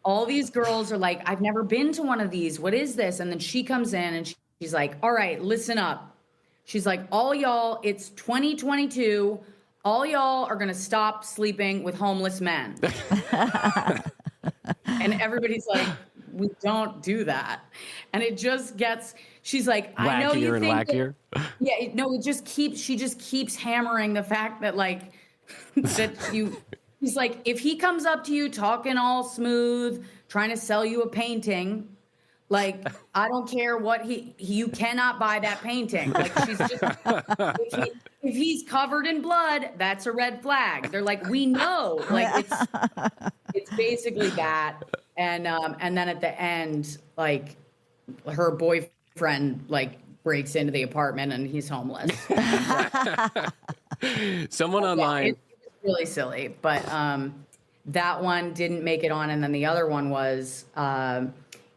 All these girls are like, I've never been to one of these. What is this? And then she comes in and she's like, all right, listen up. She's like, all y'all, it's 2022. All y'all are going to stop sleeping with homeless men. And everybody's like, we don't do that. And it just gets, she's like, I know you think wackier. She just keeps hammering the fact that like, he's like, if he comes up to you talking all smooth, trying to sell you a painting, like, I don't care what you cannot buy that painting. Like, she's just, if he's covered in blood, that's a red flag. They're like, we know, like it's basically that. And then at the end, like her boyfriend, like breaks into the apartment and he's homeless. Someone online. It was really silly, but, that one didn't make it on. And then the other one was,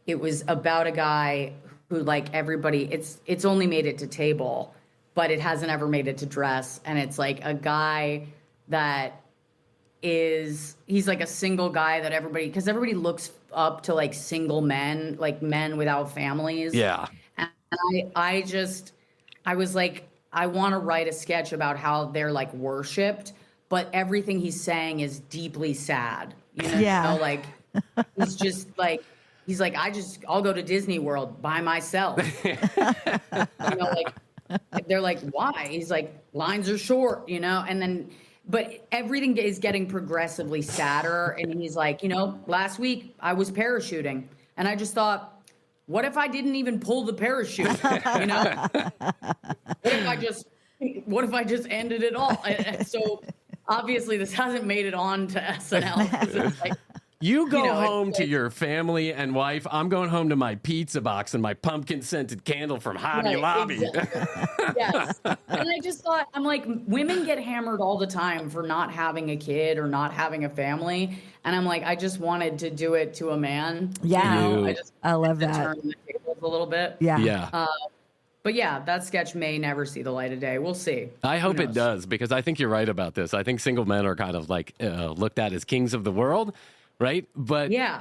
it was about a guy who, like, everybody, it's only made it to table, but it hasn't ever made it to dress. And it's like a guy that he's like a single guy that because everybody looks up to like single men, like men without families. Yeah. And I was like, I want to write a sketch about how they're like worshipped, but everything he's saying is deeply sad. You know? Yeah. Like, he's just like, he's like, I'll go to Disney World by myself. Like, they're like, why? He's like, lines are short, but everything is getting progressively sadder. And he's like, last week I was parachuting and I just thought, what if I didn't even pull the parachute? What if I just ended it all? And so obviously this hasn't made it on to SNL. It's like, you go home to your family and wife. I'm going home to my pizza box and my pumpkin scented candle from Hobby Lobby. Exactly. Yes. And I just thought, I'm like, women get hammered all the time for not having a kid or not having a family. And I'm like, I just wanted to do it to a man. Yeah. I love that. Turn the tables a little bit. Yeah. Yeah. But yeah, that sketch may never see the light of day. We'll see. I hope it does, because I think you're right about this. I think single men are kind of like looked at as kings of the world. Right. But yeah,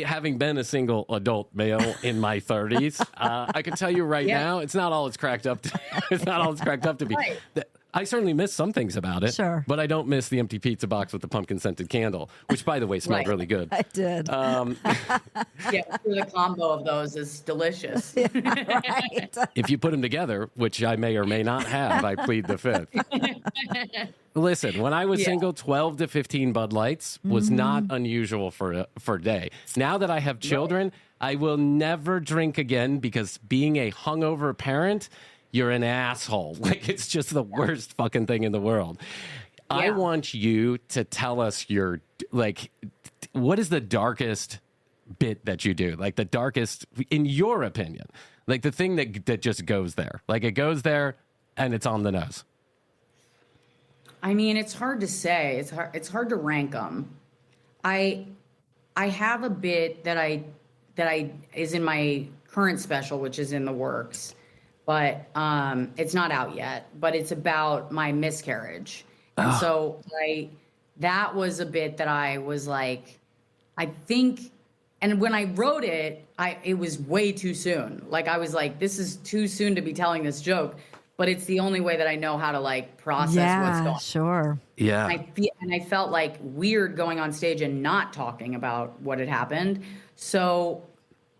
having been a single adult male in my 30s, I can tell you right now, it's not all it's cracked up to. It's not all it's cracked up to be. Right. I certainly miss some things about it. Sure. But I don't miss the empty pizza box with the pumpkin scented candle, which, by the way, smelled really good. I did. Yeah, the combo of those is delicious. Right. If you put them together, which I may or may not have, I plead the fifth. Listen, when I was single, 12 to 15 Bud Lights was not unusual for a day. Now that I have children, I will never drink again because being a hungover parent, you're an asshole. Like, it's just the worst fucking thing in the world. Yeah. I want you to tell us what is the darkest bit that you do? Like, the darkest, in your opinion, like the thing that just goes there. Like, it goes there and it's on the nose. I mean, it's hard to say. It's hard to rank them. I have a bit that is in my current special, which is in the works. But it's not out yet, but it's about my miscarriage. And so that was a bit that I was like, I think, and when I wrote it, it was way too soon. Like, I was like, this is too soon to be telling this joke, but it's the only way that I know how to like process what's going on. Sure. Yeah. And I felt like weird going on stage and not talking about what had happened. So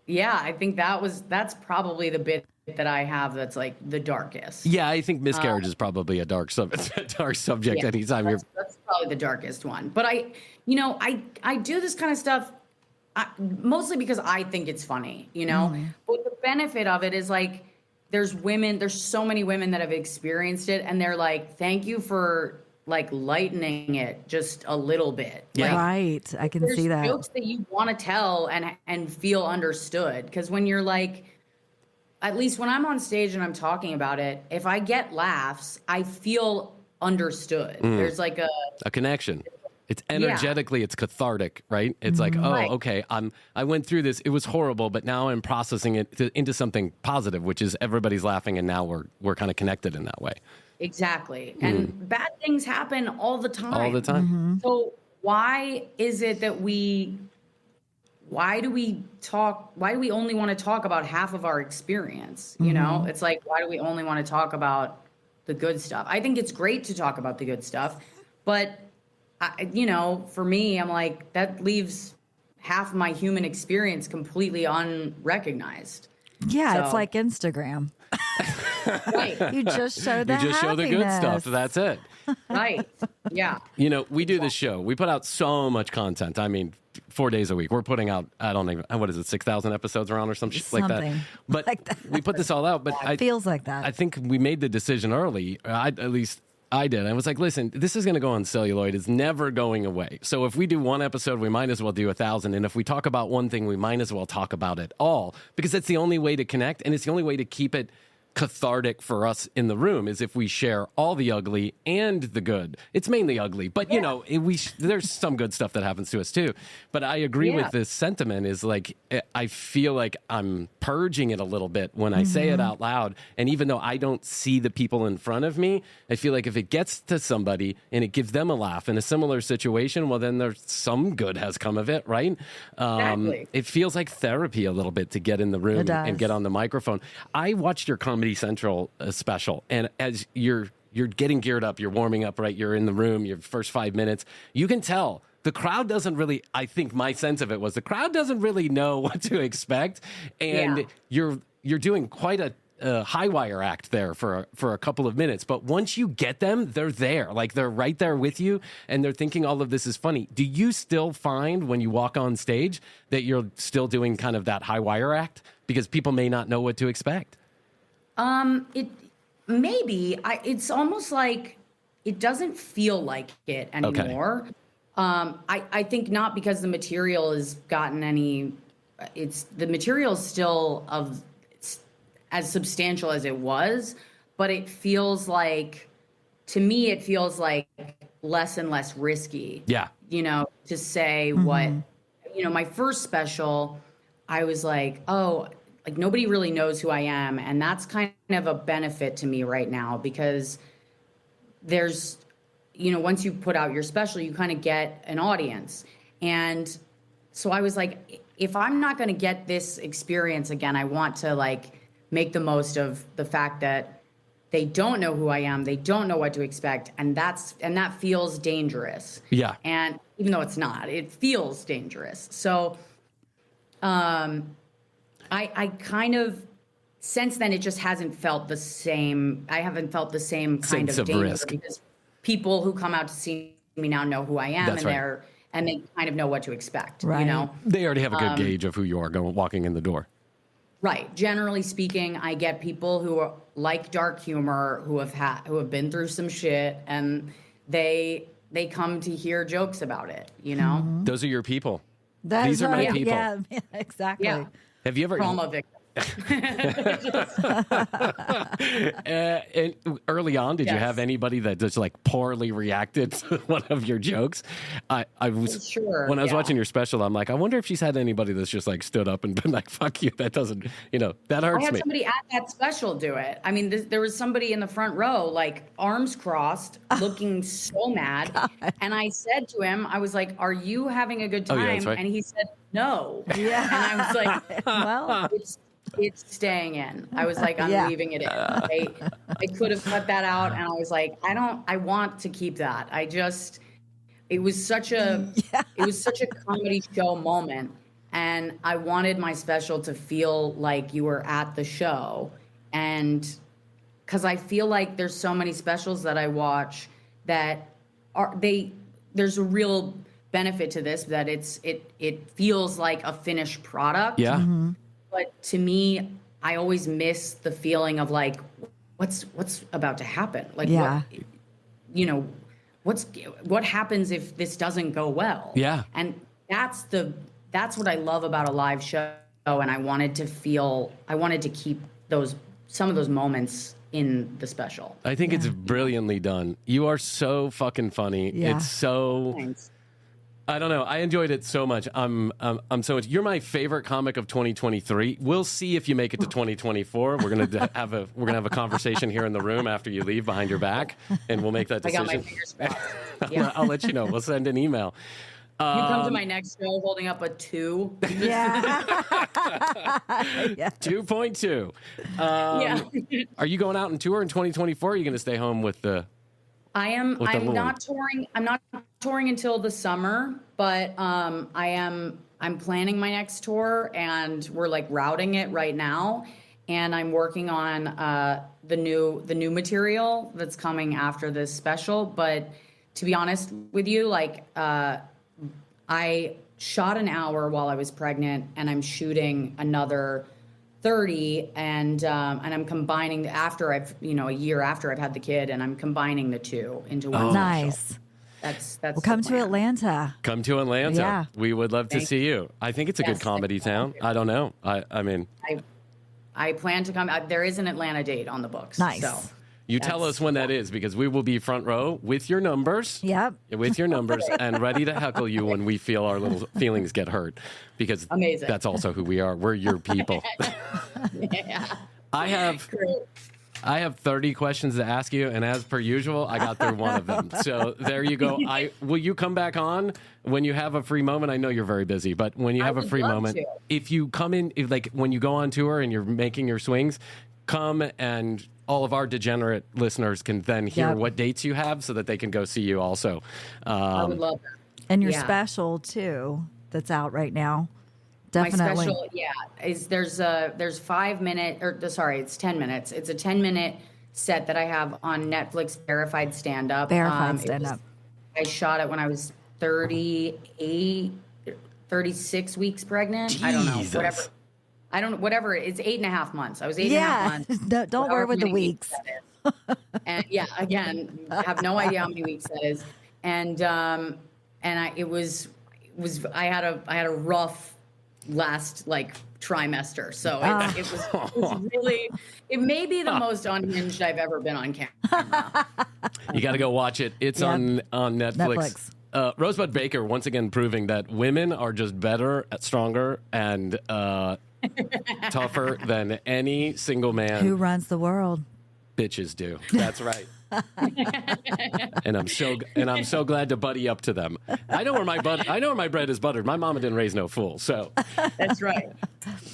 yeah, I think that's probably the bit that I have that's like the darkest. Yeah, I think miscarriage is probably a dark subject anytime that's probably the darkest one. But I do this kind of stuff mostly because I think it's funny, But the benefit of it is like there's so many women that have experienced it and they're like, thank you for like lightening it just a little bit. Yeah. Like, right. I can see that. There's jokes that you want to tell and feel understood. Because when you're like, at least when I'm on stage and I'm talking about it, if I get laughs, I feel understood. There's like a connection. It's energetically, it's cathartic, right? It's like, okay, I went through this. It was horrible, but now I'm processing it into something positive, which is everybody's laughing, and now we're kind of connected in that way. Exactly. And bad things happen all the time. All the time. Mm-hmm. So why is it that why do we only want to talk about half of our experience? You know, it's like, why do we only want to talk about the good stuff? I think it's great to talk about the good stuff, but for me, I'm like, that leaves half my human experience completely unrecognized. Yeah, So, it's like Instagram. right. You just show the You just show the good stuff. That's it. Right. Yeah. We do this show. We put out so much content. I mean, 4 days a week. We're putting out, I don't even, what is it, 6,000 episodes around or something like that. But like that. We put this all out. But it feels like that. I think we made the decision early. At least I did. I was like, listen, this is going to go on celluloid. It's never going away. So if we do one episode, we might as well do 1,000. And if we talk about one thing, we might as well talk about it all, because that's the only way to connect. And it's the only way to keep it cathartic for us in the room is if we share all the ugly and the good. It's mainly ugly, but there's some good stuff that happens to us too. But I agree with this sentiment is like, I feel like I'm purging it a little bit when I say it out loud. And even though I don't see the people in front of me, I feel like if it gets to somebody and it gives them a laugh in a similar situation, well, then there's some good has come of it, right? Exactly. It feels like therapy a little bit to get in the room and get on the microphone. I watched your Comedy Central special, and as you're getting geared up, you're warming up, right? You're in the room, your first 5 minutes, you can tell the crowd doesn't really, I think my sense of it was the crowd doesn't really know what to expect, and you're doing quite a high wire act there for a couple of minutes, but once you get them, they're there, like they're right there with you, and they're thinking all of this is funny. Do you still find when you walk on stage that you're still doing kind of that high wire act because people may not know what to expect? It's almost like it doesn't feel like it anymore. Okay. I think not because the material has gotten the material is still as substantial as it was, but it feels like, to me, it feels like less and less risky. Yeah. To say what, my first special, I was like, like nobody really knows who I am. And that's kind of a benefit to me right now, because there's, once you put out your special, you kind of get an audience. And so I was like, if I'm not going to get this experience again, I want to like make the most of the fact that they don't know who I am. They don't know what to expect. And that feels dangerous. Yeah. And even though it's not, it feels dangerous. So I kind of, since then, it just hasn't felt the same. I haven't felt the same kind sense of danger risk. because people who come out to see me now know who I am. That's and right. and they kind of know what to expect, Right. you know? They already have a good gauge of who you are walking in the door. Right. Generally speaking, I get people who are like dark humor, who have been through some shit, and they come to hear jokes about it, you know? Mm-hmm. Those are your people. That's These are my right. people. Yeah, exactly. Yeah. Have you ever... Trauma victim. And early on, did you Yes. have anybody that just like poorly reacted to one of your jokes? I was Sure, when I was yeah. watching your special, I'm like, I wonder if she's had anybody that's just like stood up and been like, "Fuck you," that doesn't, that I hurts had me. somebody at that special do it. I mean, there was somebody in the front row, like arms crossed, looking so mad. And I said to him, I was like, "Are you having a good Oh, time?" yeah, that's right. And he said, "No." Yeah. And I was like, Well, It's staying in. I was like, I'm Yeah. leaving it in. I could have cut that out, and I was like, I want to keep that. It was such a comedy show moment, and I wanted my special to feel like you were at the show, and because I feel like there's so many specials that I watch that there's a real benefit to this, that it feels like a finished product. Yeah. Mm-hmm. But to me, I always miss the feeling of like, what's about to happen? Like, Yeah. what happens if this doesn't go well? Yeah. And that's what I love about a live show. And I wanted to keep some of those moments in the special. I think it's brilliantly done. You are so fucking funny. Yeah. It's so... Thanks. I don't know. I enjoyed it so much. I'm so much. You're my favorite comic of 2023. We'll see if you make it to 2024. We're gonna have a conversation here in the room after you leave behind your back, and we'll make that I decision. got my fingers crossed. Yeah. I'll let you know. We'll send an email. You come to my next show holding up a 2. yeah. 2.2. Yeah. Are you going out on tour in 2024? Or are you going to stay home with the? I'm Lord. not touring. I'm not touring until the summer, but I'm planning my next tour, and we're like routing it right now. And I'm working on the new material that's coming after this special. But to be honest with you, like I shot an hour while I was pregnant, and I'm shooting another 30, and I'm combining after I've a year after I've had the kid, and I'm combining the two into one. Nice. That's Well, come to Atlanta. Come to Atlanta. Yeah. We would love to Thank see you. I think it's a good Yes, comedy thank town. you. I don't know. I mean, I plan to come. There is an Atlanta date on the books. Nice. So you tell us when that is, because we will be front row with your numbers. Yep. With your numbers and ready to heckle you when we feel our little feelings get hurt, because Amazing. that's also who we are. We're your people. yeah. I have 30 questions to ask you, and as per usual, I got through one of them. So there you go. Will you come back on when you have a free moment? I know you're very busy, but when you have a would free love moment, to. if you come in, when you go on tour and you're making your swings, come, and all of our degenerate listeners can then hear Yep. what dates you have so that they can go see you also. I would love that. And your Yeah. special too, that's out right now. My Definitely. special, there's 5 minute, it's 10 minutes. It's a 10-minute set that I have on Netflix, Verified Standup. Verified Stand-Up. I shot it when I was 36 weeks pregnant. I don't know, Jesus. whatever. It's 8.5 months. I was 8.5 Yeah. months. Don't worry However with the many weeks. that is. And yeah, again, I have no idea how many weeks that is. And I had a rough last trimester. So it was really, it may be the most unhinged I've ever been on camera. You got to go watch it. It's Yep. on Netflix. Rosebud Baker once again proving that women are just better, stronger, and tougher than any single man. Who runs the world? Bitches do. That's right. and I'm so glad to buddy up to them. I know where my bread is buttered. My mama didn't raise no fool. So that's right.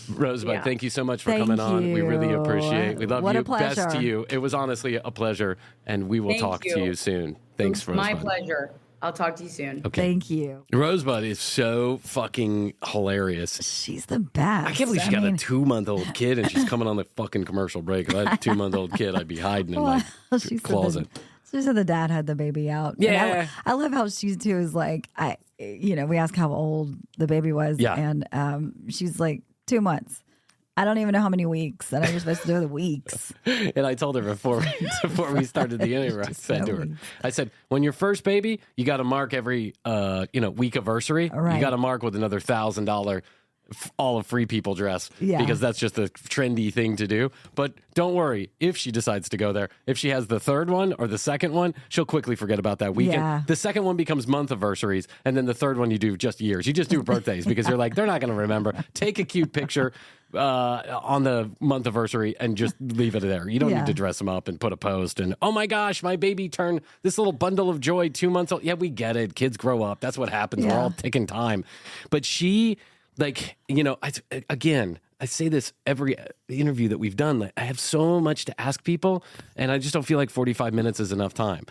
Rosebud, thank you so much for coming on. We really appreciate. We love what you. A pleasure. Best to you. It was honestly a pleasure, and we will talk to you soon. Thanks, Rosebud. My pleasure. I'll talk to you soon. Okay. Thank you. Rosebud is so fucking hilarious. She's the best. I can't believe she got a 2-month-old kid and she's coming on the fucking commercial break. If I had a 2-month-old kid, I'd be hiding in my closet. She said the dad had the baby out. Yeah. I love how she too is like, we asked how old the baby was. Yeah. And she's like 2 months. I don't even know how many weeks. And I'm supposed to do the weeks. And I told her before we started the interview, I said, when your first baby, you got to mark every week anniversary. Right. You got to mark with another $1,000 all of Free People dress, yeah, because that's just a trendy thing to do. But don't worry, if she decides to go there, if she has the third one or the second one, she'll quickly forget about that weekend. Yeah. The second one becomes month anniversaries, and then the third one you do just years. You just do birthdays because you're like, they're not going to remember. Take a cute picture on the month anniversary and just leave it there. You don't need to dress them up and put a post and, oh my gosh, my baby turned this little bundle of joy 2 months old. Yeah, we get it. Kids grow up. That's what happens. We're all taking time. But she, like, I say this every interview that we've done. Like, I have so much to ask people, and I just don't feel like 45 minutes is enough time.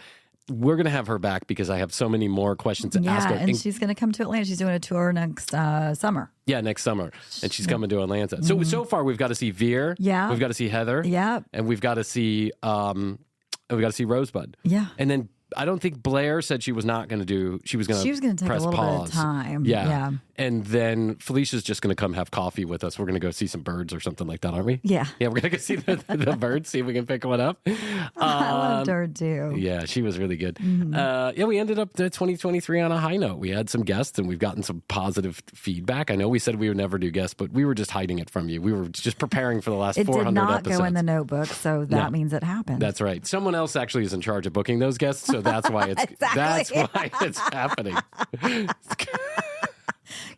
We're going to have her back because I have so many more questions to ask her. And she's going to come to Atlanta. She's doing a tour next summer. Yeah, next summer. And she's coming to Atlanta. So far we've got to see Veer. Yeah. We've got to see Heather. Yeah. And we've got to see Rosebud. Yeah. And then I don't think Blair said she was not going to do. She was going to take press a little pause. bit of time. Yeah. And then Felicia's just going to come have coffee with us. We're going to go see some birds or something like that, aren't we? Yeah. Yeah, we're going to go see the birds, see if we can pick one up. I loved her too. Yeah, she was really good. Mm-hmm. We ended up 2023 on a high note. We had some guests and we've gotten some positive feedback. I know we said we would never do guests, but we were just hiding it from you. We were just preparing for the last 400 episodes. It did not go in the notebook, so that means it happened. That's right. Someone else actually is in charge of booking those guests, so that's why it's that's why it's happening.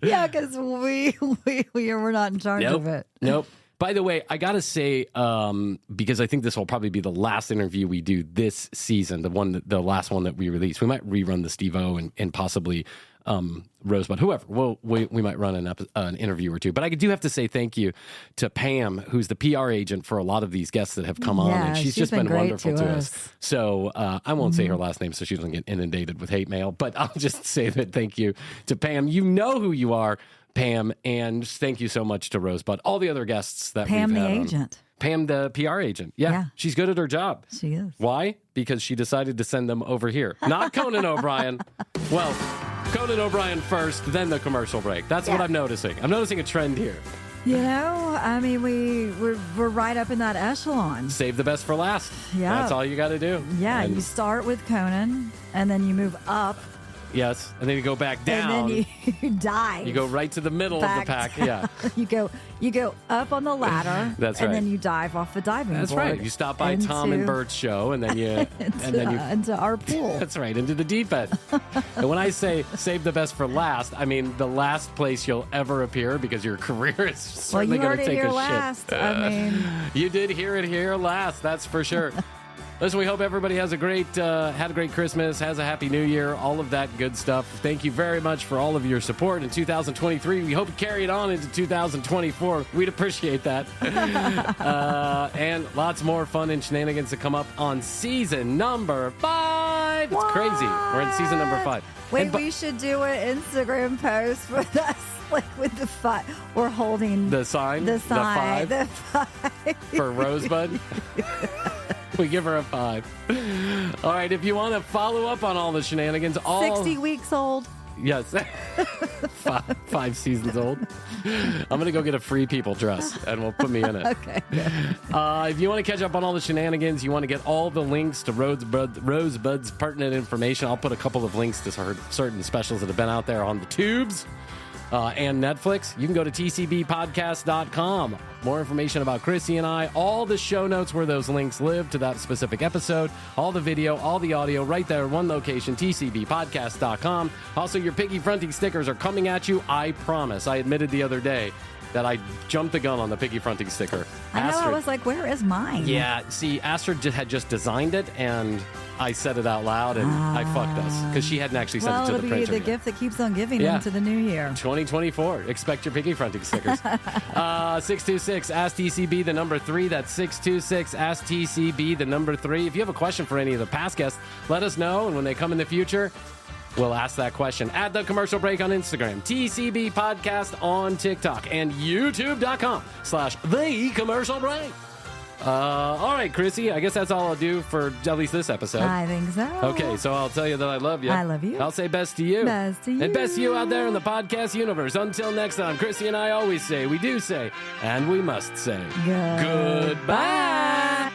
Yeah, because we're not in charge of it. Nope. By the way, I gotta say, because I think this will probably be the last interview we do this season, the last one that we release. We might rerun the Steve-O and possibly Rosebud, whoever. We might run an interview or two. But I do have to say thank you to Pam, who's the PR agent for a lot of these guests that have come on, and she's just been wonderful to us. So I won't say her last name so she doesn't get inundated with hate mail, but I'll just say that thank you to Pam. You know who you are, Pam, and thank you so much to Rosebud. All the other guests that Pam we've had the agent. Pam, the PR agent. Yeah, she's good at her job. She is. Why? Because she decided to send them over here. Not Conan O'Brien. Well, Conan O'Brien first, then the commercial break. That's what I'm noticing. I'm noticing a trend here. You know, I mean, we're right up in that echelon. Save the best for last. Yeah. That's all you got to do. Yeah, you start with Conan, and then you move up. Yes, and then you go back down. And then you dive. You go right to the middle of the pack. Down. Yeah. You go up on the ladder. That's and right. then you dive off the diving board. That's right. You stop by Tom and Bert's show, and then you into our pool. That's right, into the deep end. And when I say save the best for last, I mean the last place you'll ever appear because your career is certainly going to take a last. shit. I mean, you did hear it here last. That's for sure. Listen, we hope everybody has had a great Christmas, has a happy New Year, all of that good stuff. Thank you very much for all of your support in 2023. We hope you carry it on into 2024. We'd appreciate that. And lots more fun and shenanigans to come up on season number 5. It's crazy. We're in season number 5. Wait, we should do an Instagram post with us, like with the 5. We're holding the sign. The 5. The 5 for Rosebud. We give her a 5. All right, if you want to follow up on all the shenanigans, 60 weeks old. Yes. 5 seasons old. I'm going to go get a Free People dress, and we'll put me in it. Okay. If you want to catch up on all the shenanigans, you want to get all the links to Rosebud's pertinent information, I'll put a couple of links to certain specials that have been out there on the tubes. and Netflix, you can go to tcbpodcast.com. More information about Chrissy and I, all the show notes where those links live to that specific episode, all the video, all the audio, right there in one location, tcbpodcast.com. Also, your Piggy Fronting stickers are coming at you, I promise. I admitted the other day that I jumped the gun on the Piggy Fronting sticker. I know, I was like, where is mine? Yeah, see, Astrid had just designed it, and I said it out loud, and I fucked us, because she hadn't actually sent it to the printer. Well, it'll be the gift that keeps on giving into the new year. 2024. Expect your Piggy Fronting stickers. 626 Ask TCB, the number 3. That's 626 Ask TCB, the number 3. If you have a question for any of the past guests, let us know, and when they come in the future, we'll ask that question at The Commercial Break on Instagram, TCB Podcast on TikTok, and youtube.com/The Commercial Break. All right, Chrissy, I guess that's all I'll do for at least this episode. I think so. Okay, so I'll tell you that I love you. I love you. I'll say best to you. Best to you. And best to you out there in the podcast universe. Until next time, Chrissy and I always say, we do say, and we must say, goodbye.